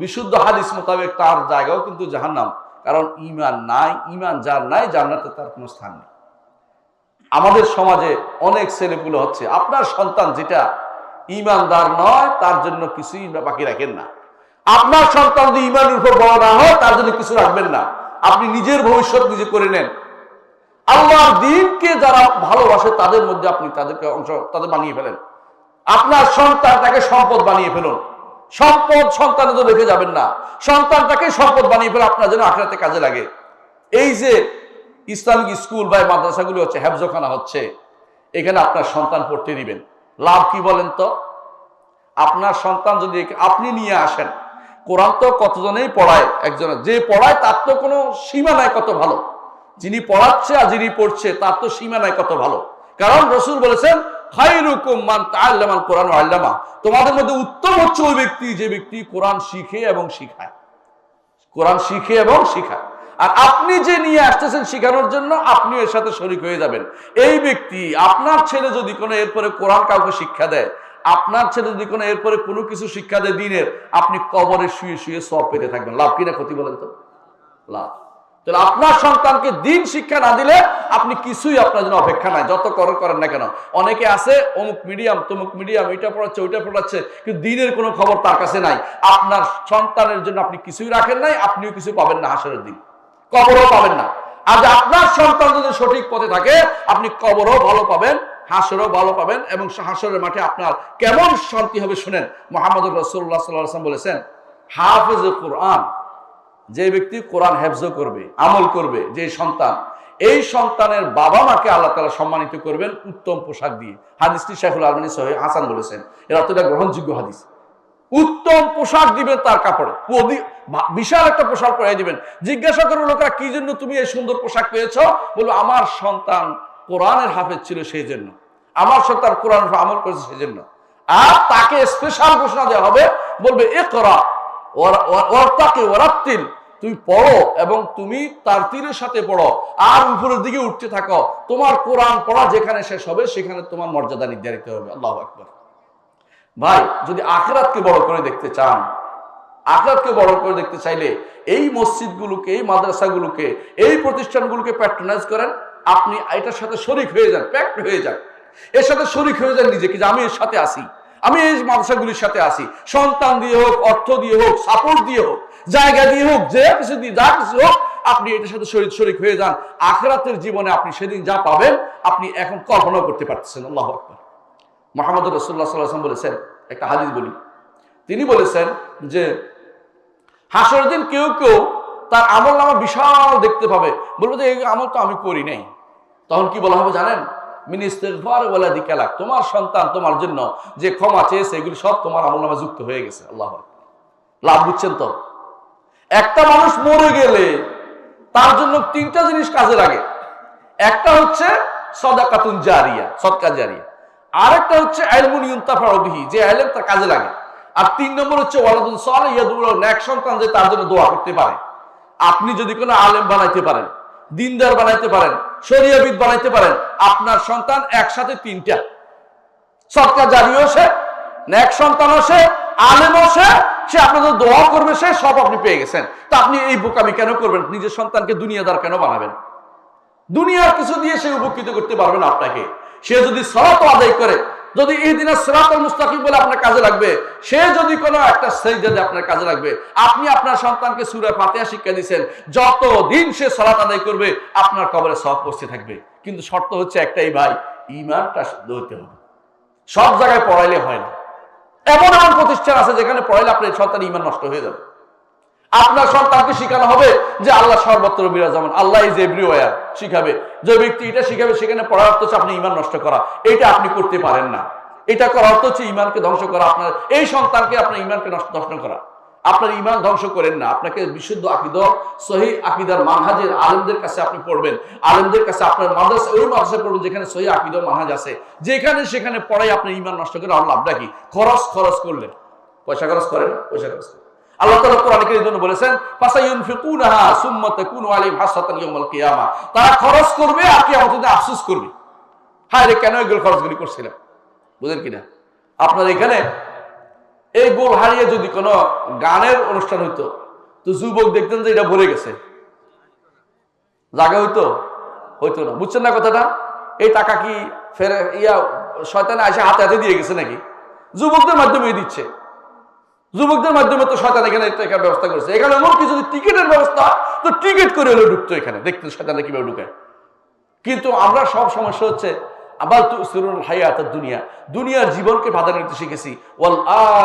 বিশুদ্ধ হাদিস মোতাবেক তার জায়গাও কিন্তু জাহান্নাম। কারণ ঈমান নাই, ঈমান যার নাই জান্নাতে তার কোনো স্থান নেই। আমাদের সমাজে অনেক ছেলেপুলে হচ্ছে, আপনার সন্তান যেটা ঈমানদার নয় তার জন্য কিছুই বাকি রাখেন না। আপনার সন্তান যদি ঈমানের উপর বড় না হয় তার জন্য কিছু রাখবেন না। আপনি নিজের ভবিষ্যৎ নিজে করে নেন। আল্লাহর দ্বীনকে যারা ভালোবাসে তাদের মধ্যে আপনি তাদেরকে তাদের বানিয়ে ফেলেন। আপনার সন্তানটাকে সম্পদ বানিয়ে ফেলুন। সম্পদ সন্তানের জন্য রেখে যাবেন না, সন্তানটাকে সম্পদ বানিয়ে ফেলে আপনার জন্য আখিরাতে কাজে লাগে। এই যে ইসলামিক স্কুল বা মাদ্রাসাগুলি হচ্ছে, হেফজখানা হচ্ছে, এখানে আপনার সন্তান পড়তে দিবেন, লাভ কি বলেন তো? আপনার সন্তান যদি আপনি নিয়ে আসেন, কোরআন তো কতজনেই পড়ায়, একজনের যে পড়ায় তার তো কোনো সীমা নাই কত ভালো, যিনি পড়াচ্ছে আর যিনি পড়ছে তার তো সীমা নাই কত ভালো। কারণ রাসূল বলেছেন, খায়রুকুম মান তাআল্লামাল কোরআন ওয়া আল্লামা, তোমাদের মধ্যে উত্তম হচ্ছে ওই ব্যক্তি যে ব্যক্তি কোরআন শিখে এবং শিখায়, কোরআন শিখে এবং শিখায়। আর আপনি যে নিয়ে আসতেছেন শিখানোর জন্য, আপনি এর সাথে শরীক হয়ে যাবেন। এই ব্যক্তি, আপনার ছেলে যদি কোনো এরপরে কোরআন কাউকে শিক্ষা দেয়, আপনার ছেলে যদি কোনো এরপরে কোনো কিছু শিক্ষা দেয় দিনের, আপনি কবরে শুয়ে শুয়ে সওয়াব পেতে থাকবেন। লাভ কিনা ক্ষতি বলেন তো? লাভ। তাহলে আপনার সন্তানকে দিন শিক্ষা না দিলে আপনি কিছুই, আপনার জন্য অপেক্ষা নাই, যত করেন না কেন। অনেকে আছে অমুক মিডিয়াম তমুক মিডিয়াম, এটা পড়াচ্ছে ওইটা পড়াচ্ছে, কিন্তু দিনের কোনো খবর তার কাছে নাই। আপনার সন্তানের জন্য আপনি কিছুই রাখেন নাই, আপনিও কিছু পাবেন না হাসরের দিন, কবরও পাবেন না। আজ আপনার সন্তান যদি সঠিক পথে থাকে, আপনি কবরও ভালো পাবেন, হাসরও ভালো পাবেন, এবং হাসরের মাঠে আপনার কেমন শান্তি হবে শুনেন। মুহাম্মদ রাসূলুল্লাহ সাল্লাল্লাহু আলাইহি ওয়াসাল্লাম বলেছেন, হাফেজে কোরআন, যে ব্যক্তি কোরআন হেফজ করবে, আমল করবে, যে সন্তান, এই সন্তানের বাবা মাকে আল্লাহ তাআলা সম্মানিত করবেন উত্তম পোশাক দিয়ে। হাদিসটি শাইখুল আলবানী সহিহ হাসান বলেছেন, এর অর্থ এটা গ্রহণযোগ্য হাদিস। উত্তম পোশাক দিবেন তার কাপড়ে, বিশাল একটা পোশাক পরিয়ে দিবেন। জিজ্ঞাসা করবে লোকেরা কি জন্য তুমি এই সুন্দর পোশাক পেয়েছো? বলবো আমার সন্তান কোরআনের হাফেজ ছিল সেই জন্য, আমার সন্তান কোরআন আমল করেছে সেই জন্য। আর তাকে স্পেশাল ঘোষণা দেওয়া হবে, বলবে ইকরা ওয়ারতাকি ওয়ারাত্তিল, তুমি পড়ো এবং তুমি তারতিলের সাথে পড়ো আর উপরের দিকে উঠতে থাকো। তোমার কোরআন পড়া যেখানে শেষ হবে সেখানে তোমার মর্যাদা নির্ধারিত হবে। আল্লাহু আকবার। ভাই, যদি আখিরাতকে বড় করে দেখতে চান, আখিরাতকে বড় করে দেখতে চাইলে এই মসজিদগুলোকে, এই মাদ্রাসাগুলোকে, এই প্রতিষ্ঠানগুলোকে প্যাট্রোনাইজ করেন। আপনি এটার সাথে শরীক হয়ে যান, প্যাক্ট হয়ে যান, এর সাথে শরীক হয়ে যান নিজেকে, যে আমি এর সাথে আসি, আমি এই মাদ্রাসাগুলির সাথে আসি। সন্তান দিয়ে হোক, অর্থ দিয়ে হোক, সাপোর্ট দিয়ে হোক, জায়গা দিয়ে হোক, যে কিছু দিয়ে, যা কিছু হোক, আপনি এটার সাথে শরীক হয়ে যান। আখিরাতের জীবনে আপনি সেদিন যা পাবেন আপনি এখন কল্পনা করতে পারতেছেন। আল্লাহু আকবার। মুহাম্মদ রাসূলুল্লাহ সাল্লাল্লাহু আলাইহি ওয়াসাল্লাম বলেছেন, একটা হাদিস বলি, তিনি বলেছেন যে হাসরের দিন কেউ কেউ তার আমল নামা বিশাল দেখতে পাবে, বলবো যে এই আমল তো আমি করি নাই। তখন কি বলা হবে জানেন? মিন ইস্তিগফার ওয়ালাদিকা লাক, তোমার সন্তান তোমার জন্য যে ক্ষমা চেয়েছে এগুলি সব তোমার আমল নামা যুক্ত হয়ে গেছে। আল্লাহু আকবার। লাভ বুঝছেন তো? একটা মানুষ মরে গেলে তার জন্য তিনটা জিনিস কাজে লাগে। একটা হচ্ছে সাদাকাতুন জারিয়া, সদকা জারিয়া। আরেকটা হচ্ছে ইলমুন ইউনতাফাউ বিহি, যে ইলম তার কাজে লাগে। আর 3 নম্বর হচ্ছে ওয়ালাদুন সালিহ ইয়াদউ লাহু, নেক সন্তান যে তার জন্য দোয়া করতে পারে। আপনি যদি কোনো আলেম বানাইতে পারেন, দিনদার বানাইতে পারেন, শরীয়তবিদ বানাইতে পারেন, আপনার সন্তান একসাথে 3টা, সদকা জারিয়াও সে, নেক সন্তানও সে, আলেমও সে, সে আপনাদের দোয়া করবে, সে সব আপনি পেয়ে গেছেন। তা আপনি এই বোকামি কেন করবেন? নিজের সন্তানকে দুনিয়াদার কেন বানাবেন? দুনিয়ার কিছু দিয়ে সে উপকৃত করতে পারবে না আপনাকে। সে যদি সালাত আদায় করে, যদি ইহদিনাস সিরাতাল মুস্তাকিম বলে আপনার কাজে লাগবে, সে যদি কোনো একটা সিজদা দেয় আপনার কাজে লাগবে। আপনি আপনার সন্তানকে সূরা ফাতিহা শিক্ষা দিয়েছেন, যতদিন সে সালাত আদায় করবে আপনার কবরে সওয়াব পৌঁছে থাকবে। কিন্তু শর্ত হচ্ছে একটাই ভাই, ঈমানটা শুদ্ধ হতে হবে। সব জায়গায় পড়াইলে হয় না। এমন এমন প্রতিষ্ঠান আছে যেখানে পড়াইলে আপনার সন্তানের ঈমান নষ্ট হয়ে যাবে। আপনার সন্তানকে শিখানো হবে যে আল্লাহ সর্বত্র বিরাজমান, আল্লাহ ইজ এভরিওয়্যার শিখাবে। যে ব্যক্তি এটা শিখাবে সেখানে পড়ার অর্থ হচ্ছে আপনি ঈমান নষ্ট করা। এটা আপনি করতে পারেন না। এটা করার অর্থ হচ্ছে ঈমানকে ধ্বংস করা। আপনার এই সন্তানকে আপনার ঈমানকে নষ্ট করা। আপনার ঈমান ধ্বংস করেন না। আপনাকে বিশুদ্ধ আকীদা, সহিহ আকীদার মানহাজের আলেমদের কাছে আপনি পড়বেন। আলেমদের কাছে আপনার মাদ্রাসা, ওই মাদ্রাসায় পড়বেন যেখানে সহিহ আকীদা মানহাজ আছে। যেখানে সেখানে পড়াই আপনার ঈমান নষ্ট করে আর লাভটা কি? খরচ করলেন, পয়সা খরচ করেন, পয়সা খরচ করেন। আল্লাহ তাআলা কোরআনে কারীমের জন্য বলেছেন, ফাসায়ুনফিকুনাহা সুম্মা তাকুনু আলাইহিম হাসরাতান ইয়াউমাল কিয়ামা, তারা খরচ করবে আর কিয়ামতের দিন আফসোস করবে, হায় রে কেন এগুলো খরচগুলি করছিলাম। বুঝেন কিনা? আপনার এখানে এই গোল হারিয়ে যদি কোনো গানের অনুষ্ঠান হইতো তো যুবক দেখতেন যে এটা ভরে গেছে, জায়গা হইতো না। বুঝছেন না কথাটা? এই টাকা কি ফেরে শয়তানে এসে হাতে হাতে দিয়ে গেছে নাকি? যুবকদের মাধ্যমে দিচ্ছে। যুবকদের মাধ্যমে তো শয়তান এখানে টাকার ব্যবস্থা করেছে। এখানে এমনকি যদি টিকিটের ব্যবস্থা, তো টিকিট করে হলে ঢুকতো এখানে, দেখতেন শয়তানরা কিভাবে ঢুকায়। কিন্তু আমরা সব সমস্যা হচ্ছে আবার তুসিরুল হায়াতাদ দুনিয়া, দুনিয়ার জীবনকে প্রাধান্য দিতে শিখেছি। ওয়াল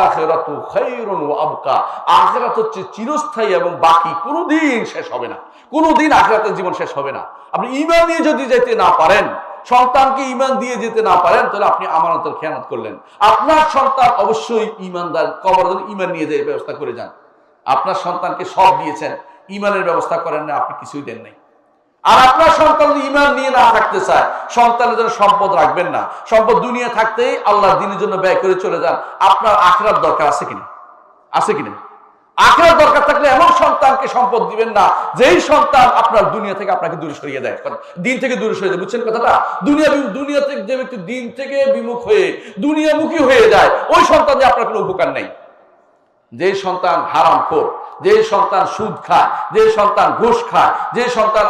আখিরাতু খায়রুন ওয়া আবকা, আখিরাত হচ্ছে চিরস্থায়ী এবং বাকি, কোনোদিন শেষ হবে না। কোনোদিন আখিরাতের জীবন শেষ হবে না। আপনি ঈমান নিয়ে যদি যেতে না পারেন, সন্তানকে ঈমান দিয়ে যেতে না পারেন, তাহলে আপনি আমানতের খেয়ানত করলেন। আপনার সন্তান অবশ্যই ঈমানদার, কবরের ঈমান নিয়ে যে ব্যবস্থা করে যান। আপনার সন্তানকে সব দিয়েছেন, ঈমানের ব্যবস্থা করেন না, আপনি কিছুই দেন নাই। আর আপনার সন্তান ঈমান নিয়ে না থাকতে চায়, সন্তানের জন্য সম্পদ রাখবেন না। সম্পদ দুনিয়া থাকতেই আল্লাহর দ্বীনের জন্য ব্যয় করে চলে যান। আপনার আখিরাত দরকার আছে কিনা? আছে কিনা? আখিরাত দরকার থাকলে এমন সন্তানকে সম্পদ দিবেন না যেই সন্তান আপনার দুনিয়া থেকে আপনাকে দূরে সরিয়ে দেয়, দিন থেকে দূরে সরিয়ে দেয়। বুঝছেন কথাটা? দুনিয়া থেকে যে ব্যক্তি দিন থেকে বিমুখ হয়ে দুনিয়ামুখী হয়ে যায়, ওই সন্তান যে আপনার কোনো উপকার নেই। যে সন্তান হারামখোর, যে সন্তান সুদ খায়, যে সন্তান ঘুষ খায়, যে সন্তান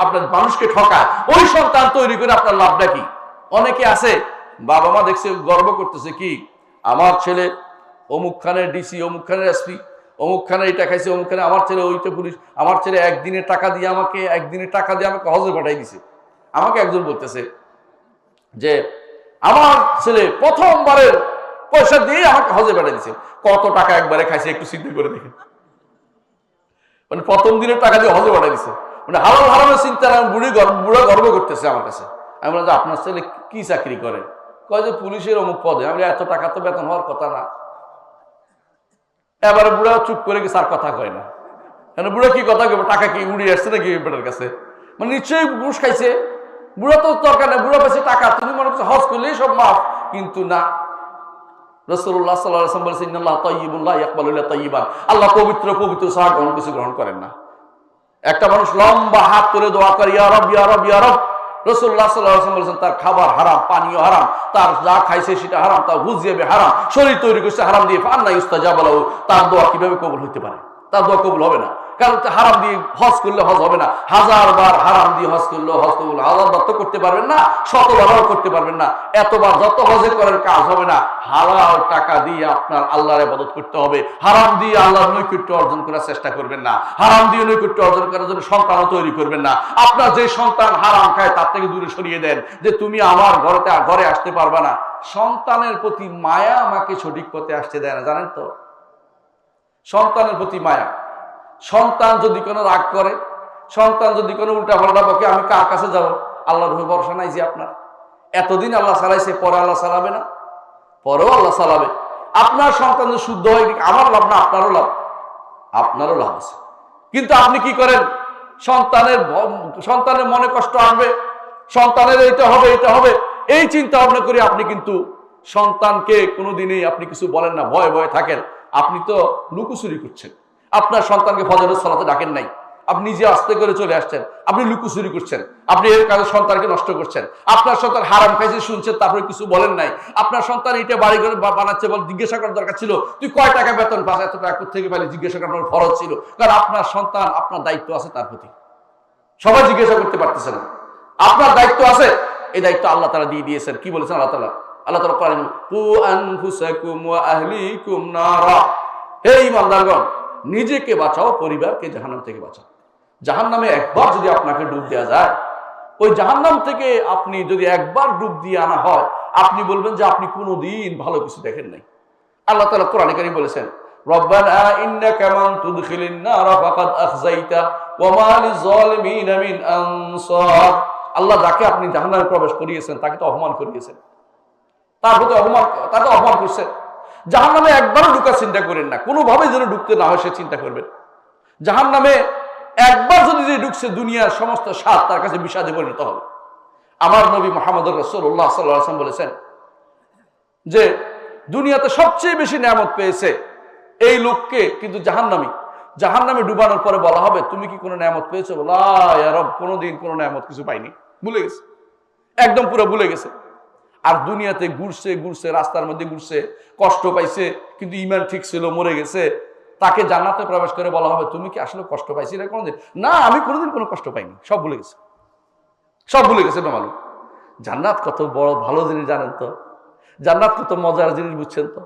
আপনার মানুষকে ঠকায়, ওই সন্তান তৈরি করে আপনার লাভটা কি? অনেকে আছে বাবা মা দেখছে গর্ব করতেছে, কি আমার ছেলে অমুক খানের ডিসি, অমুক খানের এসপি, অমুক খানে এটা খাইছে, অমুক খানে আমার ছেলে ওইটা পুলিশ, আমার ছেলে একদিনের টাকা দিয়ে আমাকে হজে পাঠাই দিছে। আমাকে একজন বলতেছে যে আমার ছেলে প্রথমবারের পয়সা দিয়ে আমাকে হজে পাঠিয়ে দিচ্ছে। কত টাকা একবারে খাইছে একটু চিন্তা করে দেখেন। মানে প্রথম দিনের টাকা দিয়ে হজে পাঠিয়ে দিচ্ছে। মানে হালাল হারামের চিন্তা বুড়া গর্ব করতেছে আমার কাছে। আমি বললাম যে আপনার ছেলে কি চাকরি করে? কয় যে পুলিশের অমুক পদে। আমি এত টাকা তো বেতন হওয়ার কথা না। এবারে বুড়া চুপ করে গেছে, আর কথা কয় না। কেন বুড়া কি কথা কবে? টাকা কি উড়িয়ে আসছে নাকি বেটার কাছে? মানে নিশ্চয়ই ঘুষ খাইছে। বুড়া তো দরকার নেই, বুড়া পাইছে টাকা, তুমি মনে করছো হজ করলেই সব মাফ। কিন্তু না, রাসূলুল্লাহ সাল্লাল্লাহু আলাইহি ওয়াসাল্লাম বলেছেন ইন্নাল্লাহ তাইয়্যিবুন লা ইয়াকবালু ইল্লা তাইয়্যিবান, আল্লাহ পবিত্র, পবিত্র ছাড়া কোনো কিছু গ্রহণ করেন না। একটা মানুষ লম্বা হাত তুলে দোয়া করে ইয়া রব ইয়া রব ইয়া রব, রাসূলুল্লাহ সাল্লাল্লাহু আলাইহি ওয়াসাল্লাম বলেছেন তার খাবার হারাম, পানীয় হারাম, তার যা খাইছে সেটা হারাম, তার হুজিয়াবে হারাম, শরীর তৈরি করছে হারাম দিয়ে, ফান্না ইস্তাজাবা লাহু, তার দোয়া কিভাবে কবুল হতে পারে? তার দোয়া কবুল হবে না। কারণ হারাম দিয়ে হজ করলে হজ হবে না। 1000 বার হারাম দিয়ে হজ করলে হজ কবুল, 1000 বার তো করতে পারবেন না, 100 বারও করতে পারবেন না। এতবার যত হজে করেন কাজ হবে না। হালাল টাকা দিয়ে আপনার আল্লাহর ইবাদত করতে হবে। হারাম দিয়ে আল্লাহর নৈকট্য অর্জন করার চেষ্টা করবেন না। হারাম দিয়ে নৈকট্য অর্জন করার জন্য সন্তানও তৈরি করবেন না। আপনার যে সন্তান হারাম খায় তার থেকে দূরে সরিয়ে দেন, যে তুমি আমার ঘরে আসতে পারবে না। সন্তানের প্রতি মায়া আমাকে সঠিক পথে আসতে দেয় না, জানেন তো? সন্তানের প্রতি মায়া। সন্তান যদি কোনো রাগ করে, সন্তান যদি কোনো উল্টা পাল্টা বকে, আমি কার কাছে যাব? আল্লাহর উপর ভরসা নাই যে আপনার? এতদিন আল্লাহ চালাইছে, পরে আল্লাহ চালাবে না? পরেও আল্লাহ চালাবে। আপনার সন্তান যদি শুদ্ধ হয়, আমার লাভ না, আপনারও লাভ, আপনারও লাভ আছে। কিন্তু আপনি কি করেন? সন্তানের মনে কষ্ট আসবে, সন্তানের এইটা হবে এটা হবে, এই চিন্তা ভাবনা করে আপনি কিন্তু সন্তানকে কোনোদিনই আপনি কিছু বলেন না, ভয়ে ভয়ে থাকেন। আপনি তো লুকোচুরি করছেন। আপনার সন্তানকে ফজরের সালাতে ডাকেন নাই, আপনি নিজে আস্তে করে চলে আসছেন। আপনি লুকোচুরি করছেন, আপনি এর কাজে সন্তানকে নষ্ট করছেন। আপনার সন্তান হারাম খাইছে শুনছেন, তারপরে কিছু বলেন নাই। আপনার সন্তান এটা বাড়ি করে বানাচ্ছে, বল জিজ্ঞাসা করার দরকার ছিল তুই কয় টাকা বেতন পাস, এত টাকা থেকে পাইলে জিজ্ঞাসা করার ফরজ ছিল। কারণ আপনার সন্তান, আপনার দায়িত্ব আছে তার প্রতি। সবাই জিজ্ঞাসা করতে পারতেছে না, আপনার দায়িত্ব আছে। এই দায়িত্ব আল্লাহ তাআলা দিয়ে দিয়েছেন। কি বলেছেন আল্লাহ তাআলা? আল্লাহ তাআলা বলেন কু আনফুসাকুম ওয়া আহলিকুম নারা, হে ঈমানদারগণ, নিজেকে বাঁচাও, পরিবারকে জাহান্নাম থেকে বাঁচাও। জাহান্নামে একবার যদি আপনাকে ডুব দেওয়া যায়, ওই জাহান্নাম থেকে আপনি যদি একবার ডুব দিয়ে আনা হয়, আপনি বলবেন যে আপনি কোনোদিন ভালো কিছু দেখেন নাই। আল্লাহ তাআলা কোরআনে কারীম বলেছেন রব্বানা ইন্নাকা মান তুদখিলিন নারা ফাকাদ আখযাইতা ওয়া মা লিয-যালিমিনা মিন আনসার। আল্লাহ যাকে আপনি জাহান্নামে প্রবেশ করিয়েছেন তাকে তো অপমান করিয়েছেন, তার প্রতি তাকে অপমান করছেন। জাহান্নামে একবারও ঢুকার চিন্তা করেন না, কোনোভাবে যেন ঢুকতে না হয় সে চিন্তা করবেন। জাহান্নামে একবার যদি যে ঢুকছে, দুনিয়ার সমস্ত স্বাদ তার কাছে বিষাদে পরিণত হবে। আমার নবী মুহাম্মদুর রাসূলুল্লাহ সাল্লাল্লাহু আলাইহি ওয়াসাল্লাম বলেছেন যে দুনিয়াতে সবচেয়ে বেশি নিয়ামত পেয়েছে এই লোককে, কিন্তু জাহান্নামে ডুবানোর পরে বলা হবে তুমি কি কোনো নিয়ামত পেয়েছো? লা ইয়া রব, কোনোদিন কোনো নিয়ামত কিছু পাইনি, ভুলে গেছে, একদম পুরো ভুলে গেছে। আর দুনিয়াতে ঘুরছে, রাস্তার মধ্যে ঘুরছে, কষ্ট পাইছে, কিন্তু ঈমান ঠিক ছিল, মরে গেছে। তাকে জান্নাতে প্রবেশ করে বলা হবে তুমি কি আসলে কষ্ট পাইছিলে কোনোদিন? না, আমি কোনোদিন কোনো কষ্ট পাইনি, সব ভুলে গেছে, সব ভুলে গেছে। বেমালুম। জান্নাত কত বড় ভালো জিনিস জানেন তো? জান্নাত কত মজার জিনিস বুঝছেন তো?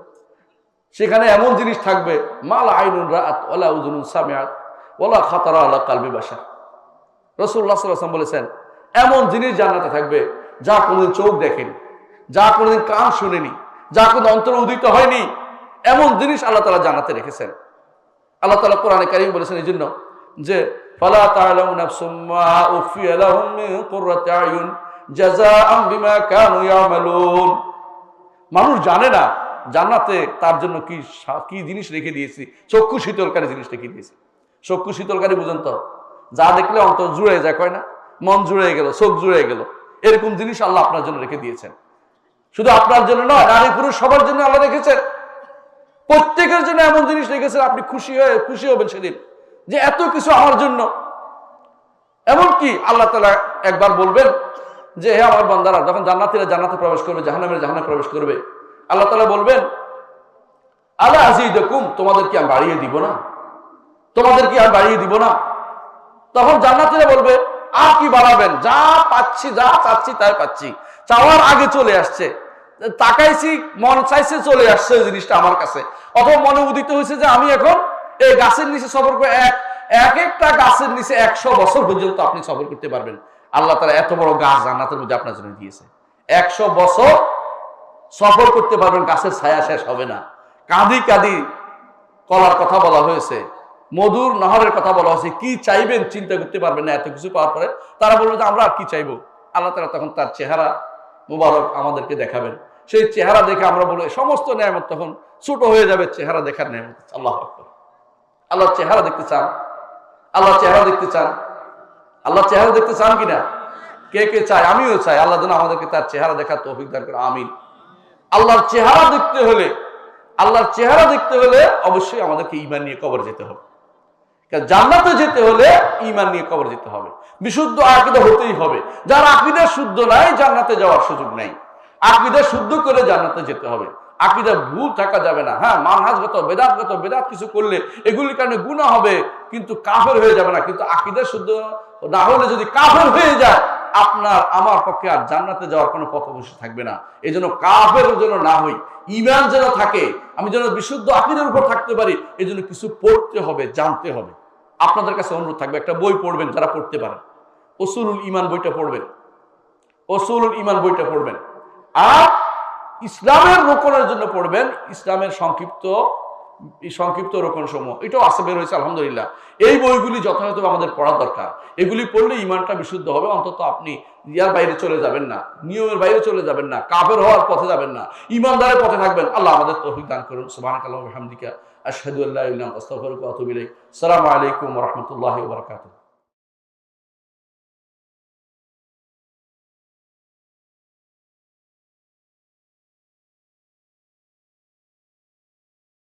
সেখানে এমন জিনিস থাকবে মাল আইনুন রাআত ওয়ালা উযুনুন সামিআত ওয়ালা খাতারা আলা কলবি বাশার। রাসূলুল্লাহ সাল্লাল্লাহু আলাইহি ওয়াসাল্লাম বলেছেন এমন জিনিস জান্নাতে থাকবে যা কোনোদিন চোখ দেখেনি, যা কোনোদিন কান শুনেনি, যা কোনো অন্তরে উদিত হয়নি, এমন জিনিস আল্লাহ তাআলা জান্নাতে রেখেছেন। আল্লাহ তাআলা কোরআনে কারীম বলেছেন এই জন্য যে ফালা তা'লামু নাফসুম মা উখফিয়া লাহুম মিন কুররাতি আয়ুন জাযাআম বিমা কানু ইয়ামালুন। মানুষ জানে না জান্নাতে তার জন্য কি জিনিস রেখে দিয়েছি। চক্ষু শীতলকারী জিনিস রেখে দিয়েছি। চক্ষু শীতলকারী বুঝেন তো? যা দেখলে অন্তর জুড়ে যায়, কয় না, মন জুড়ে গেল, চোখ জুড়ে গেল, এরকম জিনিস আল্লাহ আপনার জন্য রেখে দিয়েছেন। শুধু আপনার জন্য নয়, নারী পুরুষ সবার জন্য আল্লাহ রেখেছেন। প্রত্যেকের জন্য এমন জিনিস রেখেছেন, আপনি খুশি হবেন সেদিন যে এত কিছু আমার জন্য। এমনকি আল্লাহ তাআলা একবার বলবেন যে হে আমার বান্দারা, যখন জান্নাতীরা জান্নাতে প্রবেশ করবে, জাহান্নামীরা জাহান্নামে প্রবেশ করবে, আল্লাহ তাআলা বলবেন আলা আযীদুকুম, তোমাদের কি আমি বাড়িয়ে দিব না, তোমাদের কি আমি বাড়িয়ে দিব না? তখন জান্নাতীরা বলবে আর কি বাড়াবেন, যা পাচ্ছি, যা চাচ্ছি তাই পাচ্ছি, চাওয়ার আগে চলে আসছে, তাকাইছি মন চাইছে চলে আসছে ওই জিনিসটা আমার কাছে। অথবা মনে উদিত হয়েছে যে আমি এখন এই গাছের নিচে সফর করে একটা গাছের নিচে 100 বছর পর্যন্ত আপনি সফর করতে পারবেন। আল্লাহ তাআলা এত বড় গাছ জান্নাতের মধ্যে আপনার জন্য দিয়েছে, 100 বছর সফর করতে পারবেন, গাছের ছায়া শেষ হবে না। কাঁদি কলার কথা বলা হয়েছে, মধুর নহরের কথা বলা হয়েছে, কি চাইবেন চিন্তা করতে পারবেন না এত কিছু পাওয়ার পরে। তারা বললো যে আমরা আর কি চাইবো। আল্লাহ তাআলা তখন তার চেহারা মুবারক আমাদেরকে দেখাবেন। সেই চেহারা দেখে আমরা বলবো সমস্ত নেয়ামত তখন ছোট হয়ে যাবে চেহারা দেখার নেয়ামত। আল্লাহু আকবার। আল্লাহর চেহারা দেখতে চান? আল্লাহর চেহারা দেখতে চান? আল্লাহর চেহারা দেখতে চান কিনা? কে কে চায়? আমিও চাই। আল্লাহ যেন আমাদেরকে তার চেহারা দেখার তৌফিক দান করে, আমিন। আল্লাহর চেহারা দেখতে হলে, আল্লাহর চেহারা দেখতে হলে অবশ্যই আমাদেরকে ঈমান নিয়ে কবর যেতে হবে। কারণ জান্নাতে যেতে হলে ঈমান নিয়ে কবর যেতে হবে, বিশুদ্ধ আকীদা হতেই হবে। যার আকীদা শুদ্ধ নাই জান্নাতে যাওয়ার সুযোগ নাই। আকীদা শুদ্ধ করে জান্নাতে যেতে হবে। আকীদা ভুল থাকা যাবে না। হ্যাঁ, মানহাজগত বেদাতগত বেদাত কিছু করলে এগুলির কারণে গুনাহ হবে, কিন্তু কাফের হয়ে যাবে না। কিন্তু আকীদা শুদ্ধ না হলে যদি কাফের হয়ে যায়, আপনার আমার পক্ষে আর জান্নাতে যাওয়ার কোনো পথ অবশ্যই থাকবে না। এই জন্য কাফের যেন না হই, ঈমান যেন থাকে, আমি যেন বিশুদ্ধ আকীদার উপর থাকতে পারি, এই জন্য কিছু পড়তে হবে, জানতে হবে। আপনাদের কাছে অনুরোধ থাকবে, একটা বই পড়বেন যারা পড়তে পারেন, উসুলুল ঈমান বইটা পড়বেন, উসুলুল ঈমান বইটা পড়বেন। আর ইসলামের রোকনের জন্য পড়বেন ইসলামের সংক্ষিপ্ত রোকন সমূহ, এটাও আছে, বের হয়েছে আলহামদুলিল্লাহ। এই বইগুলি যথাযথ আমাদের পড়া দরকার। এগুলি পড়লে ঈমানটা বিশুদ্ধ হবে। অন্তত আপনি ইয়ার বাইরে চলে যাবেন না, নিয়মের বাইরে চলে যাবেন না, কাফের হওয়ার পথে যাবেন না, ঈমানদারের পথে থাকবেন। আল্লাহ আমাদের তৌফিক দান করুন। সুবহানাকাল্লাহু ওয়া বিহামদিকা আশহাদু আল্লা ইলাহা ইল্লা আনতা আস্তাগফিরুকা ওয়া আতুবু ইলাইক। আসসালামু আলাইকুম ওয়া রাহমাতুল্লাহি ওয়া বারাকাতুহু।